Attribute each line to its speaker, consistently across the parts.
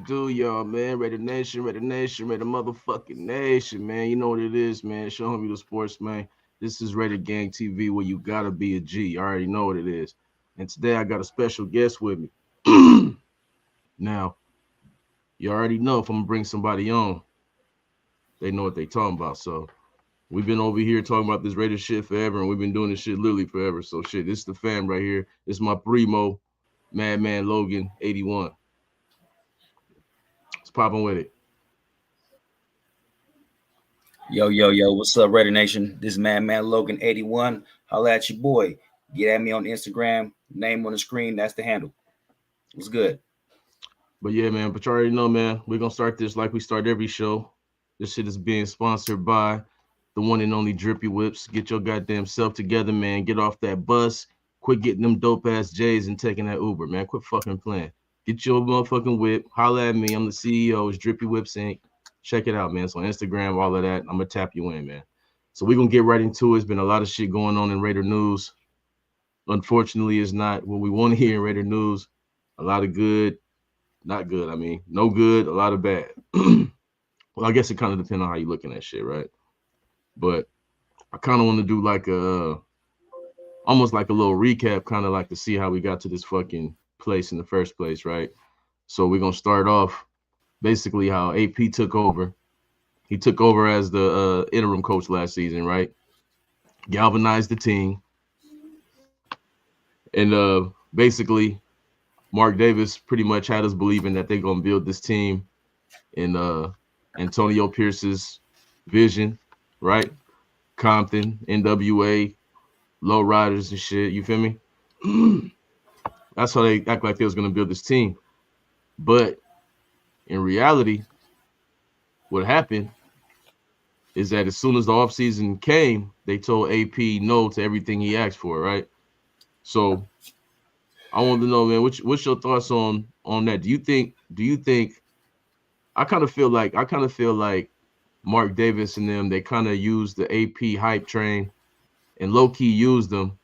Speaker 1: do, y'all, man? Raider Nation, Raider Nation, Raider motherfucking Nation, man. You know what it is, man. Show me the sports, man. This is Raider Gang TV where you gotta be a G. You already know what it is. And today I got a special guest with me. Now, you already know if I'm gonna bring somebody on, they know what they talking about. So we've been over here talking about this Raider shit forever, and we've been doing this shit literally forever. So shit, this is the fam right here. This is my primo, Madman Logan, 81. It's popping with it.
Speaker 2: Yo, what's up, Raider Nation? This is Man Logan 81. Holla at your boy. Get at me on Instagram. Name on the screen. That's the handle. What's good?
Speaker 1: But yeah, man, but you already know, man, we're gonna start this like we start every show. This shit is being sponsored by the one and only Drippy Whips. Get your goddamn self together, man. Get off that bus. Quit getting them dope ass J's and taking that Uber, man. Quit fucking playing. Get your motherfucking whip. Holla at me. I'm the CEO. It's Drippy Whips Inc. Check it out, man. It's on Instagram, all of that. I'm gonna tap you in, man. So we're gonna get right into it. It's been a lot of shit going on in Raider news. Unfortunately, it's not what we want to hear in Raider news. A lot of good, not good. I mean, no good, a lot of bad. Well, I guess it kind of depends on how you looking at shit, right? But I kind of want to do like almost like a little recap, kind of like to see how we got to this fucking place in the first place, right? So we're gonna start off basically how AP took over. He took over as the interim coach last season, right? Galvanized the team, and basically Mark Davis pretty much had us believing that they're gonna build this team in Antonio Pierce's vision, right? Compton, NWA, low riders and shit. You feel me? That's how they act like they was gonna build this team. But in reality, what happened is that as soon as the offseason came, they told AP no to everything he asked for, right? So I want to know, man, what's your thoughts on that? Do you think I kind of feel like Mark Davis and them, they kind of used the AP hype train and low key used them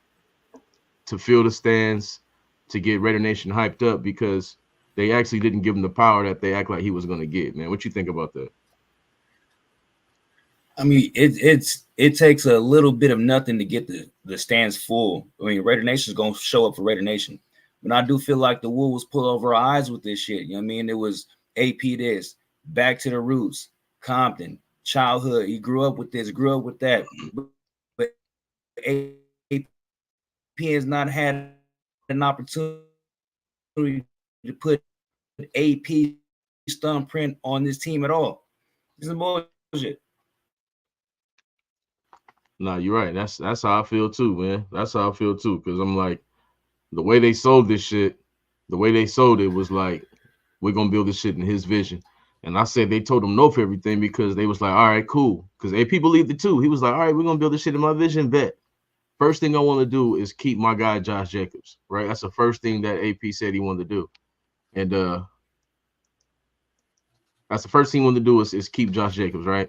Speaker 1: to fill the stands to get Raider Nation hyped up because they actually didn't give him the power that they act like he was going to get, man. What you think about that?
Speaker 2: I mean, it takes a little bit of nothing to get the stands full. I mean, Raider Nation is gonna show up for Raider Nation. But I do feel like the wool was pulled over our eyes with this shit. You know what I mean? It was AP this, back to the roots, Compton, childhood. He grew up with this, grew up with that. But AP has not had an opportunity to put AP thumbprint on this team at all. This is bullshit.
Speaker 1: Nah, you're right. That's how I feel too, man. That's how I feel too. Cause I'm like, the way they sold this shit, the way they sold it was like, we're gonna build this shit in his vision. And I said they told him no for everything because they was like, all right, cool. Because AP believed it too. He was like, all right, we're gonna build this shit in my vision. Bet. First thing I want to do is keep my guy Josh Jacobs, right? That's the first thing that AP said he wanted to do. And that's the first thing he wanted to do is keep Josh Jacobs, right?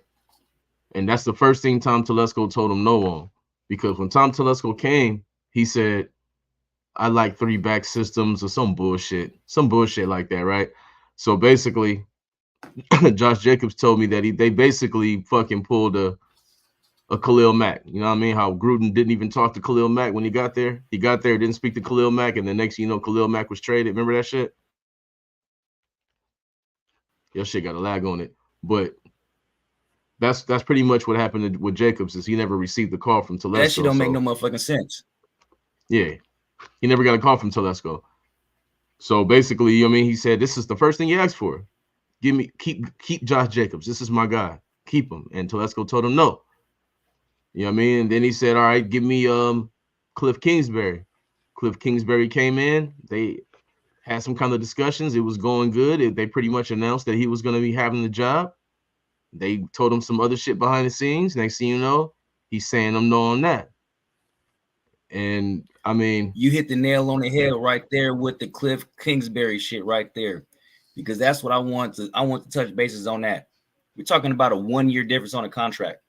Speaker 1: And that's the first thing Tom Telesco told him no on. Because when Tom Telesco came, he said, I like three back systems or some bullshit like that, right? So basically, Josh Jacobs told me that they basically fucking pulled a Khalil Mack. You know what I mean? How Gruden didn't even talk to Khalil Mack when he got there. He got there, didn't speak to Khalil Mack, and the next thing you know, Khalil Mack was traded. Remember that shit? Your shit got a lag on it. But that's pretty much what happened with Jacobs is he never received the call from
Speaker 2: That shit
Speaker 1: Telesco.
Speaker 2: don't make no
Speaker 1: So
Speaker 2: motherfucking sense.
Speaker 1: yeah, he never got a call from Telesco. So basically, you know what I mean, he said this is the first thing he asked for. Keep Josh Jacobs. This is my guy. Keep him. And Telesco told him no. You know what I mean? And then he said, all right, give me Cliff Kingsbury. Cliff Kingsbury came in. They had some kind of discussions. It was going good. They pretty much announced that he was going to be having the job. They told him some other shit behind the scenes. Next thing you know, he's saying them no on that. And I mean,
Speaker 2: You hit the nail on the head right there with the Cliff Kingsbury shit right there, because that's what I want to touch bases on that. We're talking about a 1 year difference on a contract.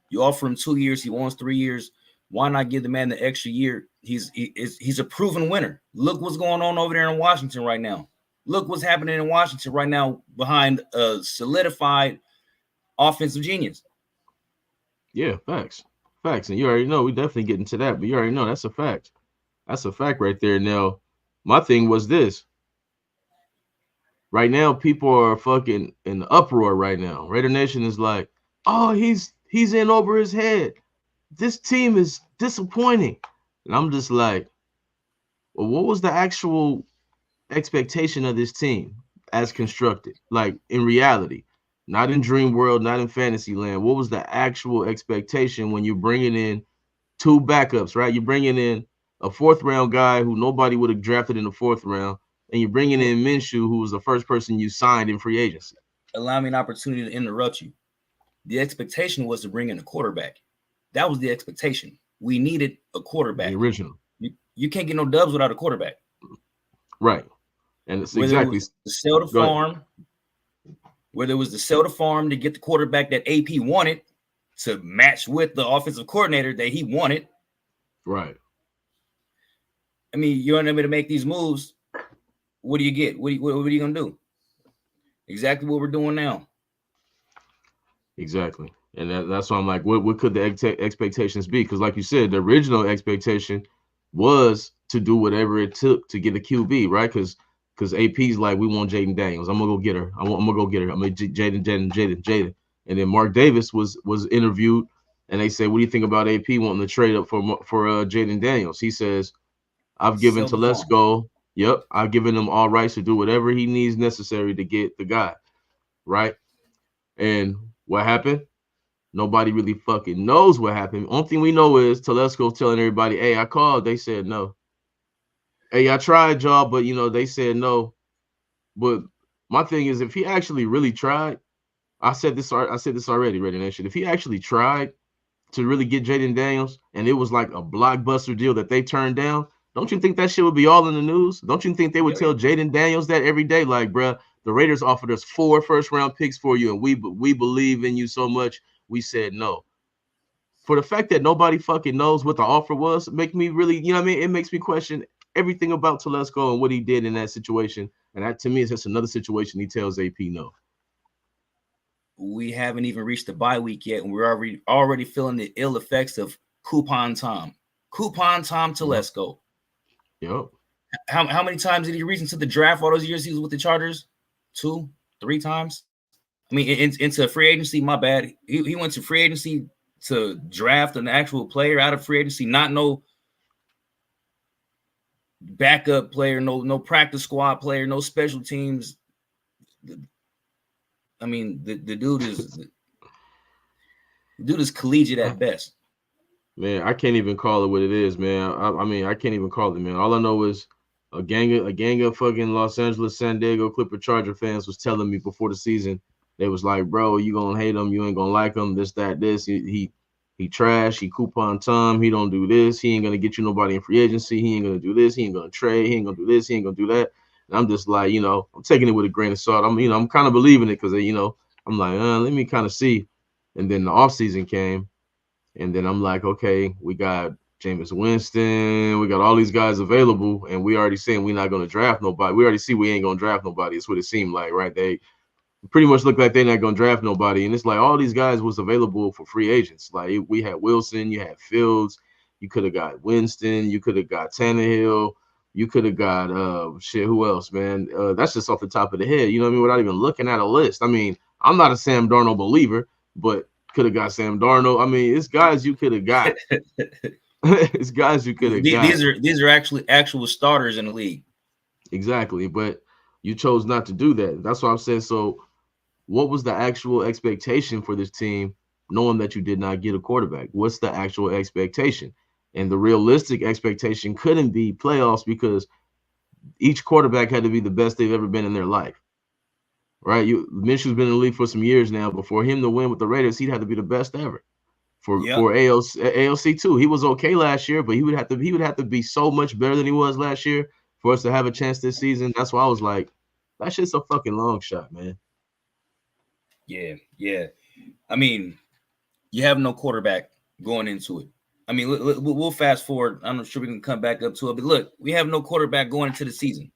Speaker 2: You offer him 2 years, he wants 3 years. Why not give the man the extra year? He's a proven winner. Look what's going on over there in Washington right now. Look what's happening in Washington right now behind a solidified offensive genius.
Speaker 1: Yeah, facts. Facts. And you already know we definitely get into that, but you already know that's a fact. That's a fact right there. Now, my thing was this. Right now, people are fucking in uproar right now. Raider Nation is like, oh, he's in over his head. This team is disappointing. And I'm just like, well, what was the actual expectation of this team as constructed? Like in reality, not in dream world, not in fantasy land. What was the actual expectation when you're bringing in two backups, right? You're bringing in a fourth round guy who nobody would have drafted in the fourth round, and you're bringing in Minshew, who was the first person you signed in free agency.
Speaker 2: Allow me an opportunity to interrupt you. The expectation was to bring in a quarterback. That was the expectation. We needed a quarterback.
Speaker 1: The original.
Speaker 2: You can't get no dubs without a quarterback.
Speaker 1: Right. And it's
Speaker 2: Whether
Speaker 1: exactly.
Speaker 2: it was to sell the farm, whether it was to sell the farm to get the quarterback that AP wanted to match with the offensive coordinator that he wanted.
Speaker 1: Right.
Speaker 2: I mean, you're unable to make these moves. What do you get? What are you going to do? Exactly what we're doing now.
Speaker 1: Exactly. And that's why I'm like, what could the expectations be? Because like you said, the original expectation was to do whatever it took to get a QB, right? Because AP's like, we want Jaden Daniels. I'm gonna go get her. I'm gonna go get her. I'm gonna Jaden. And then Mark Davis was interviewed, and they said, what do you think about AP wanting to trade up for Jaden Daniels? He says, I've given Telesco, I've given him all rights to do whatever he needs necessary to get the guy, right? And what happened? Nobody really fucking knows what happened. Only thing we know is Telesco telling everybody, hey, I called. They said no. Hey, I tried, y'all, but they said no. But my thing is, if he actually really tried, I said this already, Ready Nation. If he actually tried to really get Jaden Daniels and it was like a blockbuster deal that they turned down, don't you think that shit would be all in the news? Don't you think they would tell Jaden Daniels that every day? Like, bruh, the Raiders offered us 4 first-round picks for you, and we believe in you so much. We said no. For the fact that nobody fucking knows what the offer was, make me really, you know what I mean? It makes me question everything about Telesco and what he did in that situation. And that, to me, is just another situation he tells AP no.
Speaker 2: We haven't even reached the bye week yet, and we're already feeling the ill effects of Coupon Tom. Coupon Tom Telesco.
Speaker 1: Yep.
Speaker 2: How many times did he reach into the draft all those years he was with the Chargers? 2, 3 times? I mean, into free agency, my bad. He went to free agency to draft an actual player out of free agency, not no backup player, no practice squad player, no special teams. I mean, the dude is collegiate at best.
Speaker 1: Man, I can't even call it what it is, man. I mean, I can't even call it, man. All I know is a gang of fucking Los Angeles, San Diego Clipper Charger fans was telling me before the season, they was like, bro, you gonna hate him, you ain't gonna like him, this, that, this. He trash, he coupon Tom, he don't do this, he ain't gonna get you nobody in free agency, he ain't gonna do this, he ain't gonna trade, he ain't gonna do this, he ain't gonna do that. And I'm just like, I'm taking it with a grain of salt. I'm kind of believing it because I'm like, let me kind of see. And then the offseason came. And then I'm like, okay, we got Jameis Winston, we got all these guys available, and we already saying we're not going to draft nobody. We already see we ain't going to draft nobody. It's what it seemed like, right? They pretty much look like they're not going to draft nobody. And it's like all these guys was available for free agents. Like we had Wilson, you had Fields, you could have got Winston, you could have got Tannehill, you could have got who else, man? That's just off the top of the head, you know what I mean? Without even looking at a list. I mean, I'm not a Sam Darnold believer, but could have got Sam Darnold. I mean, it's guys you could have got. It's guys you could have got.
Speaker 2: These are actual starters in the league.
Speaker 1: Exactly, but you chose not to do that. That's what I'm saying. So, what was the actual expectation for this team, knowing that you did not get a quarterback? What's the actual expectation? And the realistic expectation couldn't be playoffs because each quarterback had to be the best they've ever been in their life. Right? Minshew's been in the league for some years now. But for him to win with the Raiders, he'd have to be the best ever. For ALC too, he was okay last year, but he would have to be so much better than he was last year for us to have a chance this season. That's why I was like, that shit's a fucking long shot, man.
Speaker 2: Yeah. I mean, you have no quarterback going into it. I mean, we'll fast forward. I'm not sure we can come back up to it, but look, we have no quarterback going into the season.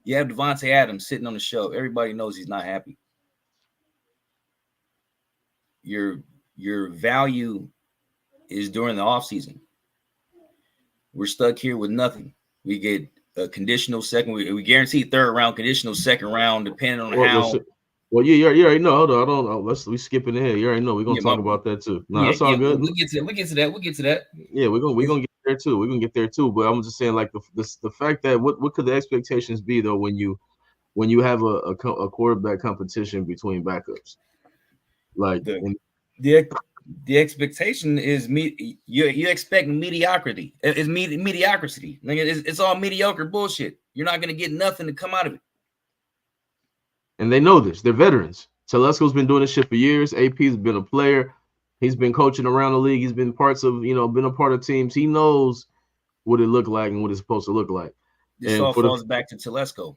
Speaker 2: You have Devontae Adams sitting on the shelf. Everybody knows he's not happy. Your value is during the offseason. We're stuck here with nothing. We get a conditional second. We guarantee third round, conditional second round, depending on how.
Speaker 1: Well, yeah, you already know. Hold on, I don't know. We skipping ahead. You already know we're gonna
Speaker 2: Yeah,
Speaker 1: talk about that too. No,
Speaker 2: yeah,
Speaker 1: that's all good.
Speaker 2: we'll get to that. We'll get to that.
Speaker 1: Yeah, we're gonna get there too. We're gonna get there too. But I'm just saying, like the fact that what could the expectations be though when you have a quarterback competition between backups, like
Speaker 2: The
Speaker 1: and,
Speaker 2: the, the expectation is you expect mediocrity. It's mediocrity. Like it's all mediocre bullshit. You're not gonna get nothing to come out of it.
Speaker 1: and they know this. They're veterans. Telesco's been doing this shit for years. AP's been a player. He's been coaching around the league. He's been been a part of teams. He knows what it looked like and what it's supposed to look like.
Speaker 2: This
Speaker 1: And
Speaker 2: all
Speaker 1: for the
Speaker 2: falls back to Telesco.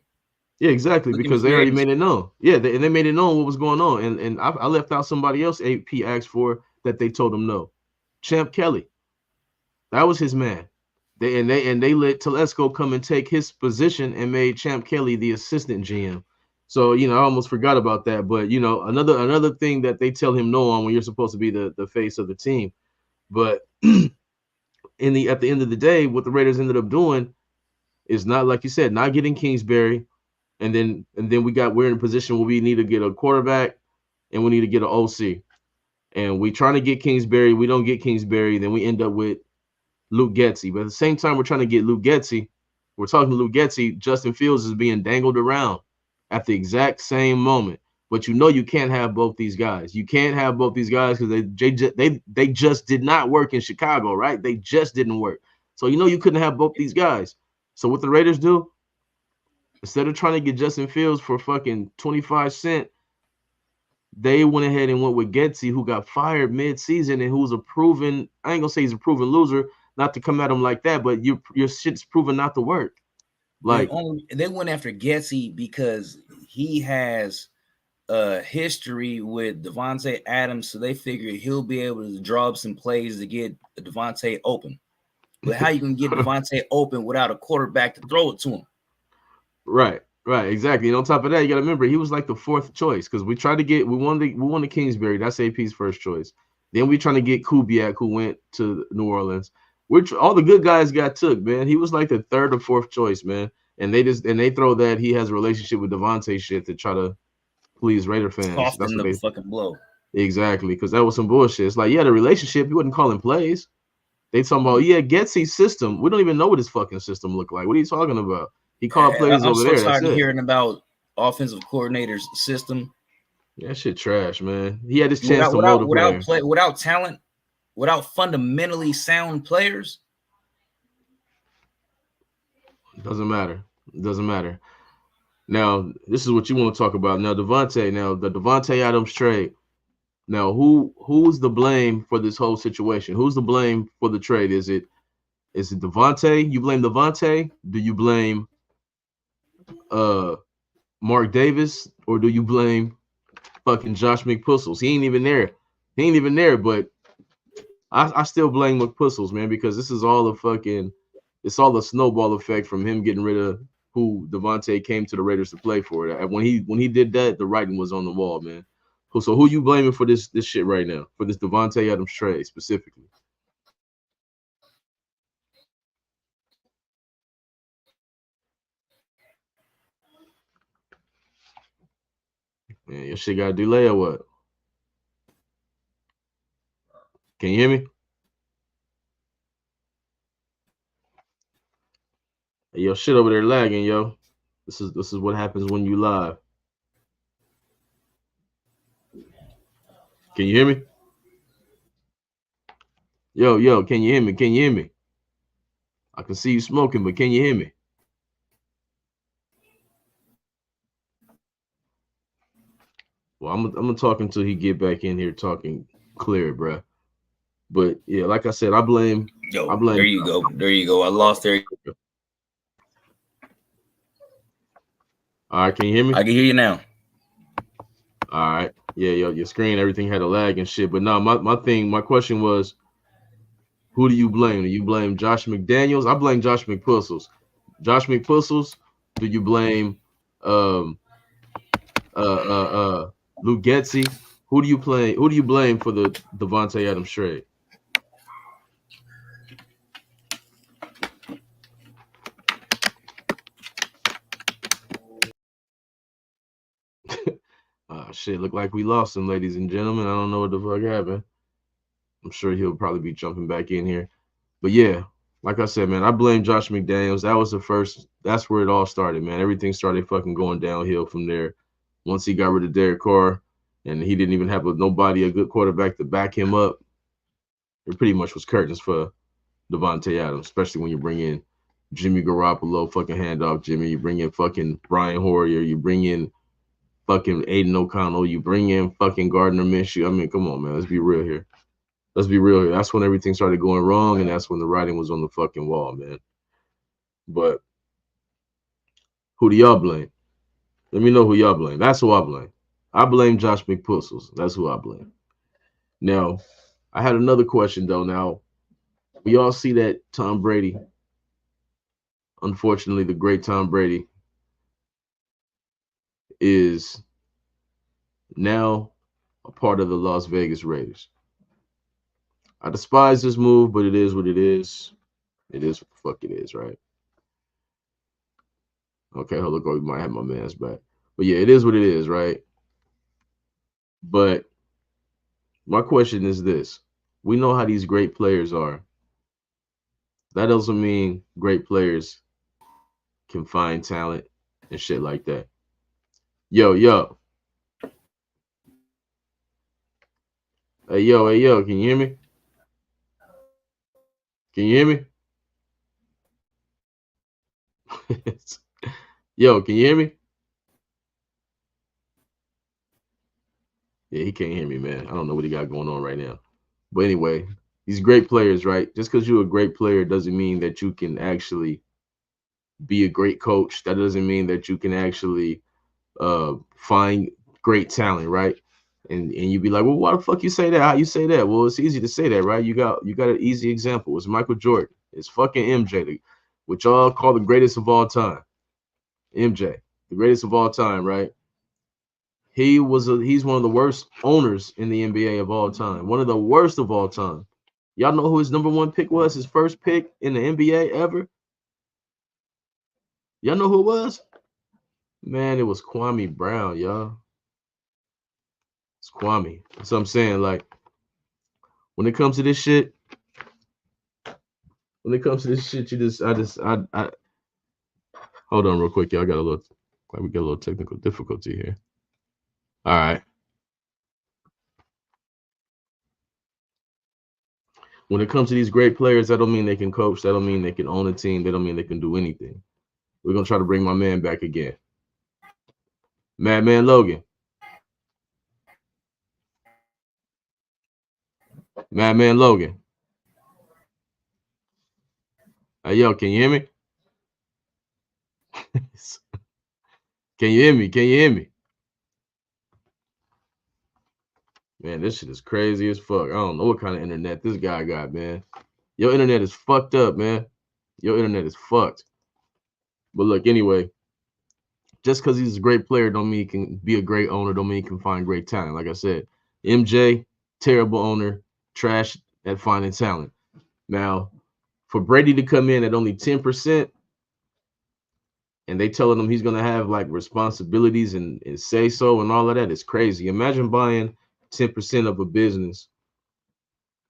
Speaker 1: Yeah, exactly,
Speaker 2: Look at
Speaker 1: because they
Speaker 2: free
Speaker 1: already
Speaker 2: agency.
Speaker 1: made it known. Yeah, and they made it known what was going on. And I left out somebody else AP asked for that they told him no. Champ Kelly. That was his man. They let Telesco come and take his position and made Champ Kelly the assistant GM. So, I almost forgot about that. But another thing that they tell him no on when you're supposed to be the face of the team. But at the end of the day, what the Raiders ended up doing is not, like you said, not getting Kingsbury. And then we're in a position where we need to get a quarterback and we need to get an OC. And we trying to get Kingsbury, we don't get Kingsbury, then we end up with Luke Getsy. But at the same time, we're trying to get Luke Getsy. We're talking to Luke Getsy. Justin Fields is being dangled around at the exact same moment. But you can't have both these guys. You can't have both these guys because they just did not work in Chicago, right? They just didn't work. So you couldn't have both these guys. So what the Raiders do? Instead of trying to get Justin Fields for fucking 25 cents, they went ahead and went with Getsy, who got fired mid-season and who's I ain't gonna say he's a proven loser, not to come at him like that, but your shit's proven not to work. Like
Speaker 2: They went after Getsy because he has a history with Devontae Adams, so they figured he'll be able to draw up some plays to get Devontae open. But how you can get Devontae open without a quarterback to throw it to him?
Speaker 1: Right, exactly. And on top of that, you got to remember he was like the fourth choice because we won the Kingsbury. That's AP's first choice. Then we trying to get Kubiak, who went to New Orleans. Which all the good guys got took, man. He was like the third or fourth choice, man. And they throw that he has a relationship with Devontae shit to try to please Raider fans. That's
Speaker 2: Soften
Speaker 1: what
Speaker 2: the fucking blow.
Speaker 1: Exactly, because that was some bullshit. It's like, yeah, the relationship, he wasn't calling plays. They talking about, Getsy's system. We don't even know what his fucking system looked like. What are you talking about? He called plays
Speaker 2: I'm
Speaker 1: over
Speaker 2: so
Speaker 1: there. That's
Speaker 2: tired of
Speaker 1: it.
Speaker 2: hearing about offensive coordinators' system.
Speaker 1: Yeah, that shit trash, man. He had his chance to mold the player.
Speaker 2: Without talent, without fundamentally sound players.
Speaker 1: Doesn't matter. It doesn't matter. Now, this is what you want to talk about. Now, the Devontae Adams trade. Now, who's the blame for this whole situation? Who's the blame for the trade? Is it Devontae? You blame Devontae? Do you blame Mark Davis, or do you blame fucking Josh McPussles? He ain't even there. But I still blame McPussles, man, because this is all it's all a snowball effect from him getting rid of who Devontae came to the Raiders to play for. When he did that, the writing was on the wall, man. So who you blaming for this shit right now, for this Devontae Adams trade specifically? Man, your shit got a delay or what? Can you hear me? Hey, your shit over there lagging, yo. This is what happens when you live. Can you hear me? Yo, can you hear me? Can you hear me? I can see you smoking, but can you hear me? Well, I'm gonna talk until he get back in here talking clear, bro. But yeah, like I said, I blame.
Speaker 2: There you go. I lost there.
Speaker 1: All right, can you hear me?
Speaker 2: I can hear you now.
Speaker 1: All right. Yeah, your screen, everything had a lag and shit. But no, my question was, who do you blame? Do you blame Josh McDaniels? I blame Josh McPussles. Josh McPussles, do you blame um, Luke Getzey. Who do you play? Who do you blame for the Devontae Adams trade? Shit, look like we lost him, ladies and gentlemen. I don't know what the fuck happened. I'm sure he'll probably be jumping back in here. But yeah, like I said, man, I blame Josh McDaniels. That was the first. That's where it all started, man. Everything started fucking going downhill from there. Once he got rid of Derek Carr, and he didn't even have nobody, a good quarterback to back him up. It pretty much was curtains for Devontae Adams, especially when you bring in Jimmy Garoppolo, fucking handoff Jimmy. You bring in fucking Brian Hoyer. You bring in fucking Aiden O'Connell. You bring in fucking Gardner Minshew. I mean, come on, man. Let's be real here. Let's be real here. That's when everything started going wrong, and that's when the writing was on the fucking wall, man. But who do y'all blame? Let me know who y'all blame. That's who I blame. I blame Josh McPussels. That's who I blame. Now, I had another question though. Now, we all see that Tom Brady, unfortunately, the great Tom Brady, is now a part of the Las Vegas Raiders. I despise this move, but it is what it is. It is what the fuck it is, right? Okay, hold on, we might have my man's back. But yeah, it is what it is, right? But my question is this. We know how these great players are. That doesn't mean great players can find talent and shit like that. Yo, yo. Hey, yo, can you hear me? Can you hear me? Yo, can you hear me? Yeah, he can't hear me, man. I don't know what he got going on right now. But anyway, these great players, right? Just because you're a great player doesn't mean that you can actually be a great coach. That doesn't mean that you can actually find great talent, right? And you'd be like, well, why the fuck you say that? How you say that? Well, it's easy to say that, right? You got an easy example. It's Michael Jordan. It's fucking MJ, which y'all call the greatest of all time. MJ, the greatest of all time, right? He's one of the worst owners in the NBA of all time. One of the worst of all time. Y'all know who his number one pick was? His first pick in the NBA ever? Y'all know who it was? Man, it was Kwame Brown, y'all. It's Kwame. That's what I'm saying. Like, when it comes to this shit, you I hold on real quick, y'all. We got a little technical difficulty here. All right. When it comes to these great players, that don't mean they can coach. That don't mean they can own a team. That don't mean they can do anything. We're gonna try to bring my man back again. Madman Logan. Madman Logan. Hey yo, can you hear me? Can you hear me? Can you hear me? Man, this shit is crazy as fuck. I don't know what kind of internet this guy got, man. Your internet is fucked up, man. Your internet is fucked. But look, anyway, just because he's a great player don't mean he can be a great owner, don't mean he can find great talent. Like I said, MJ, terrible owner, trash at finding talent. Now, for Brady to come in at only 10%, and they telling him he's gonna have like responsibilities and say so and all of that is crazy. Imagine buying 10% of a business,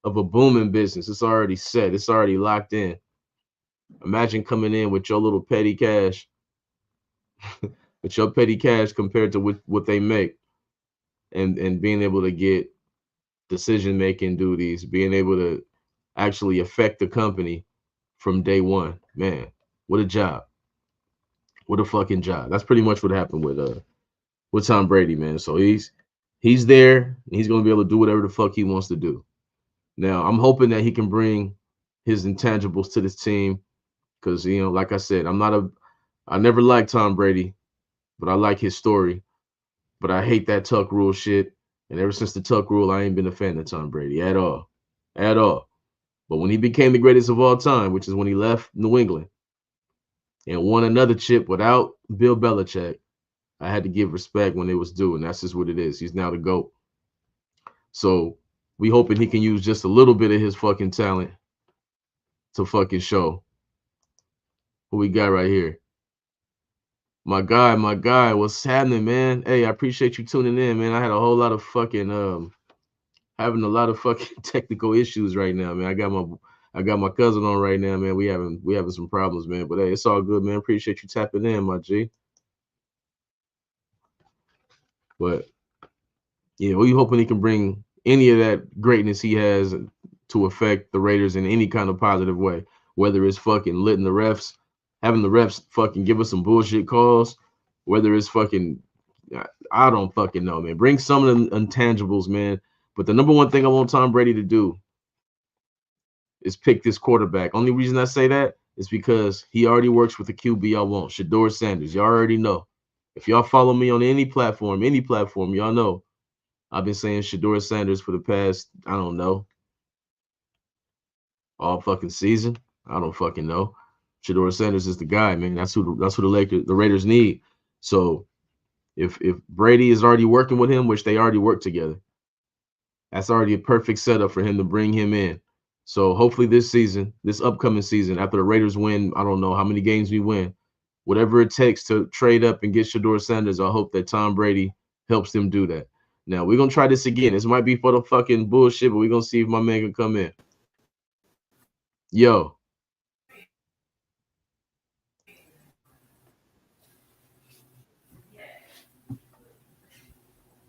Speaker 1: of a booming business. It's already set, it's already locked in. Imagine coming in with your little petty cash, with your petty cash compared to what they make, and being able to get decision making duties, being able to actually affect the company from day one. Man, what a job. What a fucking job. That's pretty much what happened with Tom Brady, man. So he's there and he's gonna be able to do whatever the fuck he wants to do. Now I'm hoping that he can bring his intangibles to this team because like I said, I never liked Tom Brady, but I like his story. But I hate that Tuck rule shit. And ever since the Tuck rule, I ain't been a fan of Tom Brady at all. At all. But when he became the greatest of all time, which is when he left New England and won another chip without Bill Belichick, I had to give respect when it was due, and that's just what it is. He's now the GOAT. So we hoping he can use just a little bit of his fucking talent to fucking show who we got right here. My guy, what's happening, man? Hey, I appreciate you tuning in, man. I had a whole lot of fucking having a lot of fucking technical issues right now, man. I got my cousin on right now, man. We having some problems, man. But hey, it's all good, man. Appreciate you tapping in, my G. But yeah, we hoping he can bring any of that greatness he has to affect the Raiders in any kind of positive way. Whether it's fucking letting the refs, having the refs fucking give us some bullshit calls, whether it's fucking, I don't fucking know, man. Bring some of the intangibles, man. But the number one thing I want Tom Brady to do is pick this quarterback. Only reason I say that is because he already works with the QB I want, Shador Sanders. Y'all already know. If y'all follow me on any platform, y'all know I've been saying Shador Sanders for the past, I don't know, all fucking season. I don't fucking know. Shador Sanders is the guy, man. That's who the Raiders need. So if Brady is already working with him, which they already work together, that's already a perfect setup for him to bring him in. So hopefully this season, this upcoming season, after the Raiders win, I don't know how many games we win, whatever it takes to trade up and get Shador Sanders, I hope that Tom Brady helps them do that. Now we're gonna try this again. This might be for the fucking bullshit, but we're gonna see if my man can come in. Yo,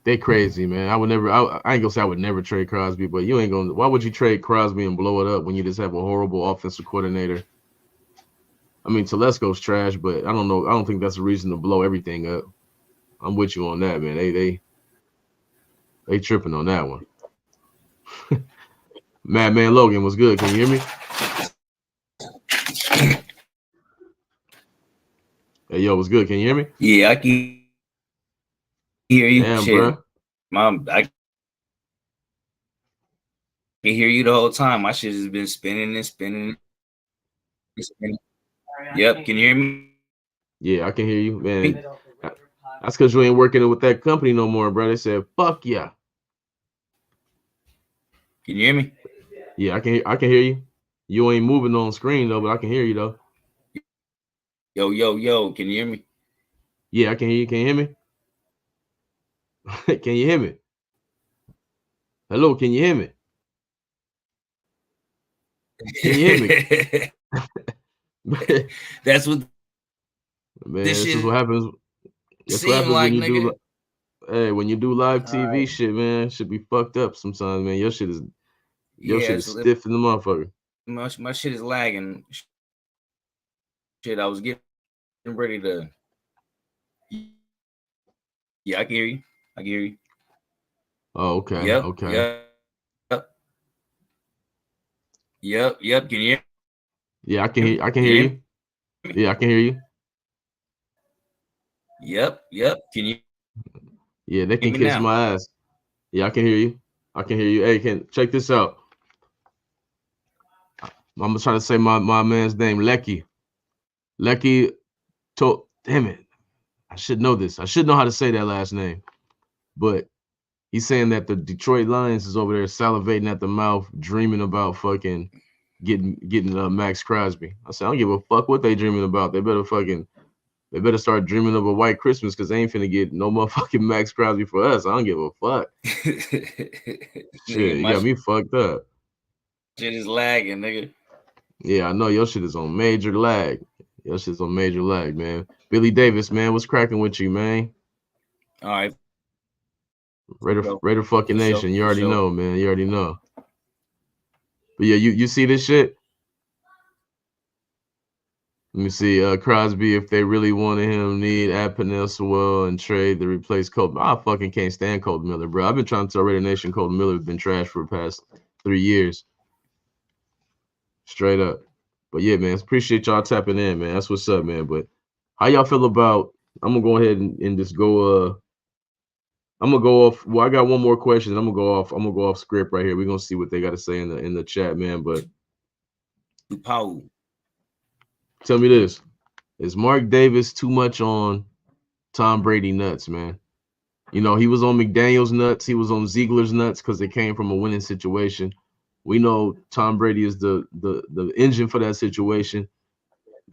Speaker 1: they crazy, man. I would never. I ain't gonna say I would never trade Crosby, but you ain't gonna. Why would you trade Crosby and blow it up when you just have a horrible offensive coordinator? I mean, Telesco's trash, but I don't know. I don't think that's a reason to blow everything up. I'm with you on that, man. They tripping on that one. Madman Logan was good. Can you hear me? Hey, yo, what's good? Can you hear me?
Speaker 2: Yeah, I can hear you.
Speaker 1: Damn,
Speaker 2: Shit,
Speaker 1: bro.
Speaker 2: mom, I can hear you the whole time. My shit has been spinning and spinning and spinning. Yep, can you hear me?
Speaker 1: Yeah, I can hear you, man. That's because you ain't working with that company no more, bro. They said, "Fuck yeah."
Speaker 2: Can you hear me?
Speaker 1: Yeah, I can hear you. You ain't moving on screen though, but I can hear you though.
Speaker 2: Yo, can you hear me?
Speaker 1: Yeah, I can hear you. Can you hear me? Can you hear me? Hello, can you hear me? Can you hear me?
Speaker 2: That's what
Speaker 1: Man,
Speaker 2: this
Speaker 1: this is what
Speaker 2: shit
Speaker 1: happens. That's what
Speaker 2: seemed
Speaker 1: happens when
Speaker 2: like,
Speaker 1: you do.
Speaker 2: nigga.
Speaker 1: Hey, when you do live
Speaker 2: All
Speaker 1: TV
Speaker 2: right.
Speaker 1: shit, man, it should be fucked up sometimes, man. Your
Speaker 2: Yeah,
Speaker 1: shit is stiff in the motherfucker.
Speaker 2: my shit is lagging. Shit, I was getting ready to. Yeah, I can hear you. I can hear you.
Speaker 1: Oh, okay,
Speaker 2: Yep,
Speaker 1: okay.
Speaker 2: yep, yep. Can you hear
Speaker 1: Yeah,
Speaker 2: me?
Speaker 1: I can
Speaker 2: Can
Speaker 1: hear
Speaker 2: you hear
Speaker 1: you.
Speaker 2: me?
Speaker 1: Yeah, I can hear you.
Speaker 2: Yep. Can you
Speaker 1: Yeah, they
Speaker 2: hear
Speaker 1: can
Speaker 2: me
Speaker 1: kiss
Speaker 2: now?
Speaker 1: my ass. Yeah, I can hear you. I can hear you. Hey, can check this out. I'm gonna try to say my man's name, Lecky. Lecky told. Damn it, I should know this. I should know how to say that last name. But he's saying that the Detroit Lions is over there salivating at the mouth, dreaming about fucking getting Max Crosby. I said, I don't give a fuck what they dreaming about. They better start dreaming of a white Christmas because they ain't finna get no motherfucking Max Crosby for us. I don't give a fuck.
Speaker 2: Nigga,
Speaker 1: Shit, you
Speaker 2: my
Speaker 1: got me fucked up.
Speaker 2: shit is lagging, nigga.
Speaker 1: Yeah, I know your shit is on major lag. Your shit's on major lag, man. Billy Davis, man, what's cracking with you, man?
Speaker 2: All right,
Speaker 1: Raider fucking
Speaker 2: for sure,
Speaker 1: nation. You
Speaker 2: for
Speaker 1: already
Speaker 2: sure.
Speaker 1: know, man. You already know. But yeah, you see this shit? Let me see. Crosby, if they really wanted him, need add Pernell Sewell and trade to replace Colt. I fucking can't stand Colt Miller, bro. I've been trying to tell Raider Nation Colt Miller has been trash for the past 3 years. Straight up. But yeah, man, appreciate y'all tapping in, man. That's what's up, man. But how y'all feel about I'm gonna go ahead and just go I'm gonna go off. Well, I got one more question. I'm gonna go off script right here. We're gonna see what they got to say in the chat, man. But
Speaker 2: Paul.
Speaker 1: tell me this: is Mark Davis too much on Tom Brady nuts, man. You know, he was on McDaniel's nuts. He was on Ziegler's nuts because they came from a winning situation. We know Tom Brady is the engine for that situation.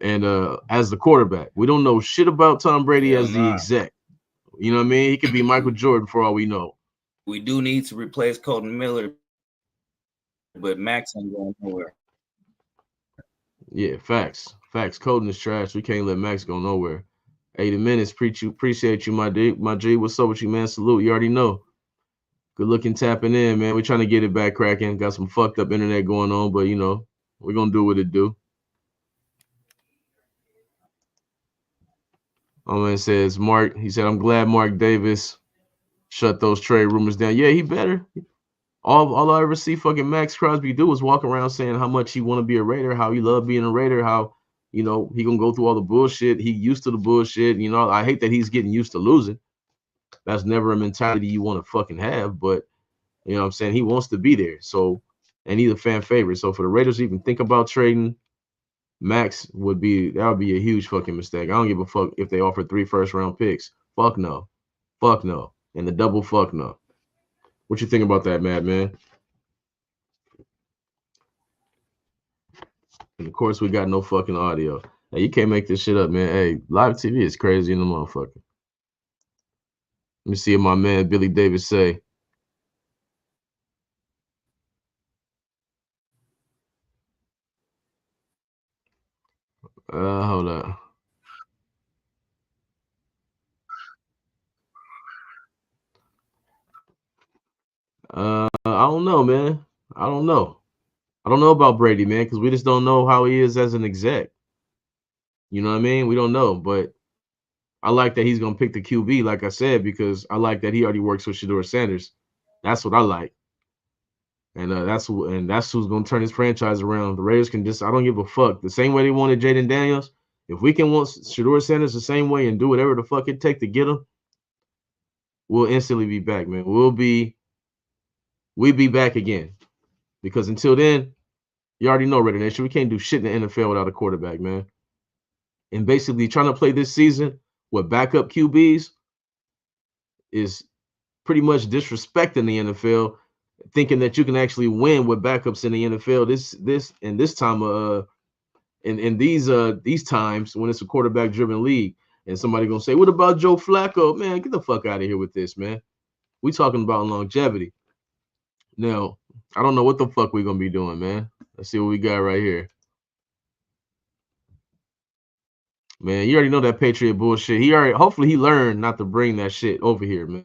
Speaker 1: And as the quarterback, we don't know shit about Tom Brady
Speaker 2: Hell
Speaker 1: as the
Speaker 2: nah.
Speaker 1: exec. You know what I mean? He could be Michael Jordan for all we know.
Speaker 2: We do need to replace Colton Miller, but Max ain't going nowhere.
Speaker 1: Yeah, facts. Facts. Coding is trash. We can't let Max go nowhere. 80 minutes. Appreciate you, my D. My G. What's up with you, man? Salute. You already know. Good looking tapping in, man. We're trying to get it back cracking. Got some fucked up internet going on, but you know, we're gonna do what it do. My man says Mark. He said, I'm glad Mark Davis shut those trade rumors down. Yeah, he better. All I ever see fucking Max Crosby do is walk around saying how much he want to be a Raider, how he love being a Raider, how you know he gonna go through all the bullshit. He used to the bullshit. You know, I hate that he's getting used to losing. That's never a mentality you want to fucking have. But you know what I'm saying? He wants to be there. So and he's a fan favorite. So for the Raiders to even think about trading Max that would be a huge fucking mistake. I don't give a fuck if they offer 3 first-round picks. Fuck no. Fuck no. And the double fuck no. What you think about that, man? And of course, we got no fucking audio. Hey, you can't make this shit up, man. Hey, live TV is crazy in the motherfucker. Let me see what my man Billy Davis say. Hold up. I don't know, man. I don't know. I don't know about Brady, man, because we just don't know how he is as an exec. You know what I mean? We don't know, but I like that he's gonna pick the QB, like I said, because I like that he already works with Shador Sanders. That's what I like. And that's who's gonna turn his franchise around. The Raiders can just I don't give a fuck. The same way they wanted Jaden Daniels, if we can want Shador Sanders the same way and do whatever the fuck it take to get him, we'll instantly be back, man. We'll be back again. Because until then, you already know, Raider Nation, we can't do shit in the NFL without a quarterback, man. And basically trying to play this season with backup QBs is pretty much disrespecting the NFL, thinking that you can actually win with backups in the NFL. This time in these times when it's a quarterback driven league, and somebody gonna say, "What about Joe Flacco?" Man, get the fuck out of here with this, man. We talking about longevity. Now, I don't know what the fuck we gonna be doing, man. Let's see what we got right here. Man, you already know that Patriot bullshit. Hopefully he learned not to bring that shit over here, man.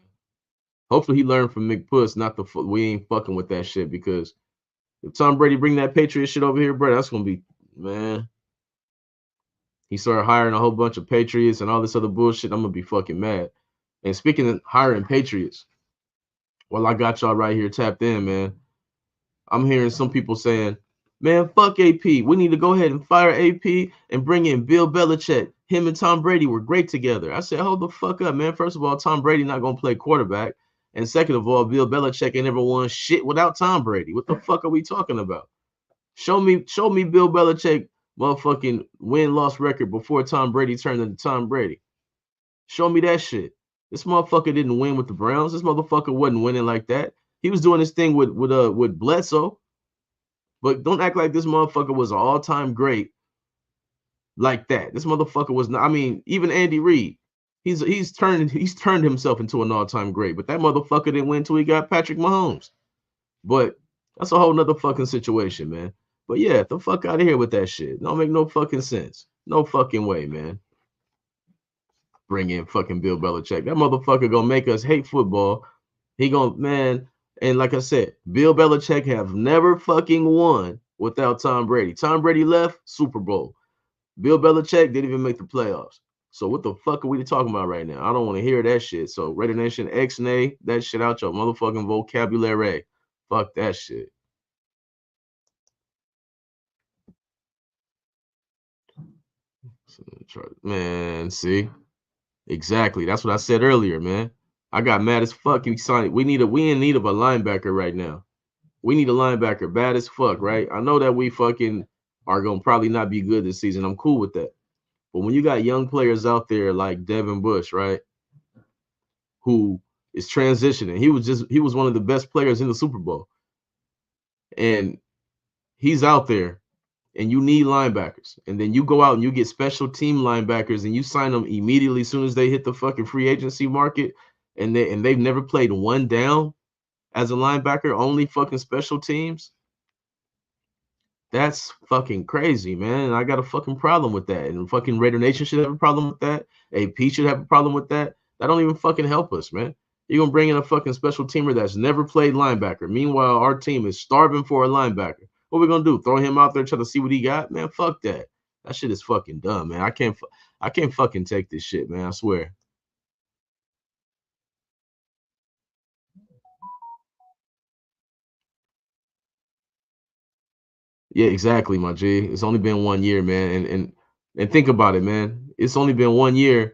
Speaker 1: Hopefully he learned from McPuss not to we ain't fucking with that shit because if Tom Brady bring that Patriot shit over here, bro, that's gonna be man. He started hiring a whole bunch of Patriots and all this other bullshit. I'm gonna be fucking mad. And speaking of hiring Patriots, well, I got y'all right here tapped in, man. I'm hearing some people saying, man, fuck AP. We need to go ahead and fire AP and bring in Bill Belichick. Him and Tom Brady were great together. I said, hold the fuck up, man. First of all, Tom Brady not gonna play quarterback. And second of all, Bill Belichick ain't never won shit without Tom Brady. What the fuck are we talking about? Show me Bill Belichick motherfucking win-loss record before Tom Brady turned into Tom Brady. Show me that shit. This motherfucker didn't win with the Browns. This motherfucker wasn't winning like that. He was doing this thing with Bledsoe, but don't act like this motherfucker was an all-time great like that. This motherfucker was not. I mean, even Andy Reid, he's turned himself into an all-time great, but that motherfucker didn't win until he got Patrick Mahomes. But that's a whole nother fucking situation, man. But yeah, the fuck out of here with that shit. Don't make no fucking sense. No fucking way, man. Bring in fucking Bill Belichick. That motherfucker gonna make us hate football. He gonna man, and like I said, Bill Belichick have never fucking won without Tom Brady. Tom Brady left Super Bowl. Bill Belichick didn't even make the playoffs. So what the fuck are we talking about right now? I don't want to hear that shit. So Raider Nation X-nay that shit out your motherfucking vocabulary. Fuck that shit. Man, see? Exactly. That's what I said earlier, man. I got mad as fuck. We in need of a linebacker right now. We need a linebacker bad as fuck, right? I know that we fucking are gonna probably not be good this season. I'm cool with that. But when you got young players out there like Devin Bush, right, who is transitioning, he was one of the best players in the Super Bowl, and he's out there, and you need linebackers, and then you go out and you get special team linebackers, and you sign them immediately as soon as they hit the fucking free agency market, and they've never played one down as a linebacker, only fucking special teams. That's fucking crazy, man. And I got a fucking problem with that. And fucking Raider Nation should have a problem with that. AP should have a problem with that. That don't even fucking help us, man. You're gonna bring in a fucking special teamer that's never played linebacker. Meanwhile, our team is starving for a linebacker. What we gonna do? Throw him out there, try to see what he got? Man, fuck that. That shit is fucking dumb, man. I can't fucking take this shit, man. I swear. Yeah, exactly, my G. It's only been 1 year, man. And think about it, man. It's only been 1 year.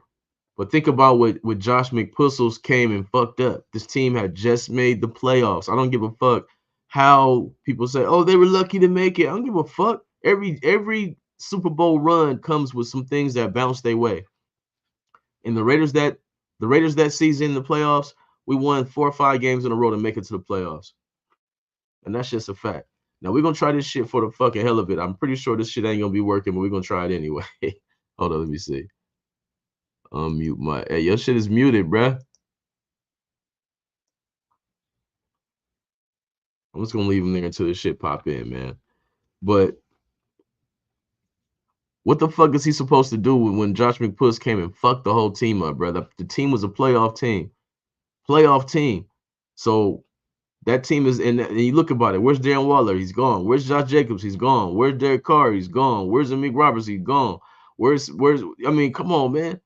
Speaker 1: But think about what Josh McPussels came and fucked up. This team had just made the playoffs. I don't give a fuck how people say, "Oh, they were lucky to make it." I don't give a fuck. Every Super Bowl run comes with some things that bounce their way. And the Raiders that season in the playoffs, we won 4 or 5 games in a row to make it to the playoffs, and that's just a fact. Now we're gonna try this shit for the fucking hell of it. I'm pretty sure this shit ain't gonna be working, but we're gonna try it anyway. Hold on, let me see. Unmute my. Hey, your shit is muted, bruh. I'm just gonna leave him there until this shit pop in, man. But what the fuck is he supposed to do when Josh McPuss came and fucked the whole team up, brother? The team was a playoff team. So that team is, and you look about it. Where's Darren Waller? He's gone. Where's Josh Jacobs? He's gone. Where's Derek Carr? He's gone. Where's Amik Roberts? He's gone. Where's? I mean, come on, man.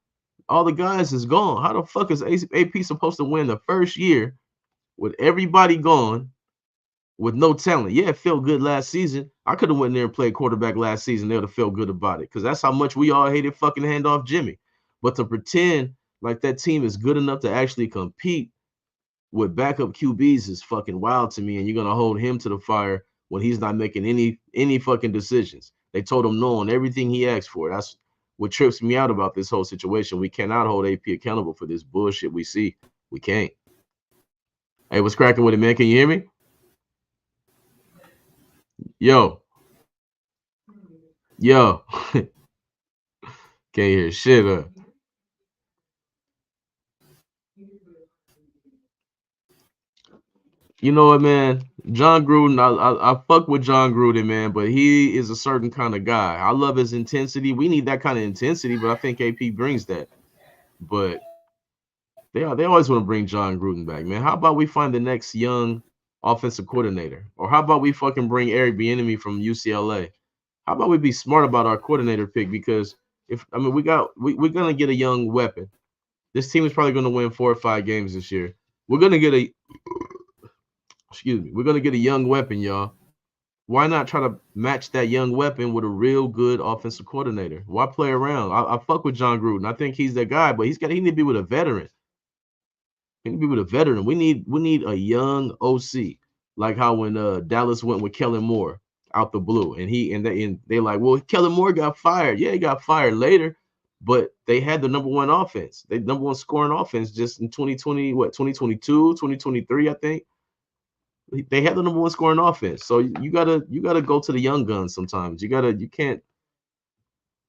Speaker 1: All the guys is gone. How the fuck is AP supposed to win the first year with everybody gone with no talent? Yeah, it felt good last season. I could have went there and played quarterback last season. They would have felt good about it because that's how much we all hated fucking handoff Jimmy. But to pretend like that team is good enough to actually compete with backup QBs is fucking wild to me. And you're gonna hold him to the fire when he's not making any fucking decisions. They told him no on everything he asked for. That's what trips me out about this whole situation. We cannot hold AP accountable for this bullshit we see. We can't. Hey, what's cracking with it, man? Can you hear me? Yo, yo. Can't hear shit up. You know what, man? John Gruden, I fuck with John Gruden, man, but he is a certain kind of guy. I love his intensity. We need that kind of intensity, but I think AP brings that. But they always want to bring John Gruden back, man. How about we find the next young offensive coordinator? Or how about we fucking bring Eric Bieniemy from UCLA? How about we be smart about our coordinator pick? Because if I mean we're gonna get a young weapon. This team is probably gonna win 4 or 5 games this year. We're gonna get a excuse me, we're gonna get a young weapon, y'all. Why not try to match that young weapon with a real good offensive coordinator? Why play around? I fuck with John Gruden. I think he's the guy, but he need to be with a veteran. He need to be with a veteran. We need a young OC, like how when Dallas went with Kellen Moore out the blue, and they like, well, Kellen Moore got fired. Yeah, he got fired later, but they had the number one offense. They number one scoring offense just in 2020, 2022, 2023, I think. They had the number one scoring offense. So you gotta go to the young guns sometimes. You can't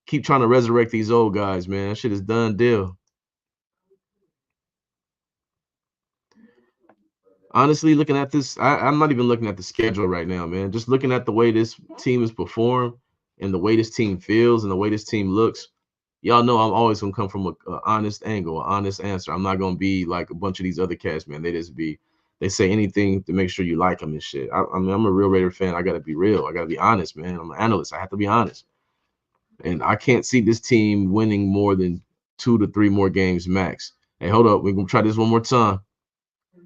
Speaker 1: keep trying to resurrect these old guys, man. That shit is done deal. Honestly, looking at this, I'm not even looking at the schedule right now, man. Just looking at the way this team is performed and the way this team feels and the way this team looks. Y'all know I'm always gonna come from a honest angle, an honest answer. I'm not gonna be like a bunch of these other cats, man. They say anything to make sure you like them and shit. I mean, I'm a real Raider fan. I gotta be real. I gotta be honest, man. I'm an analyst. I have to be honest, and I can't see this team winning more than 2 to 3 more games max. Hey, hold up. We're gonna try this one more time.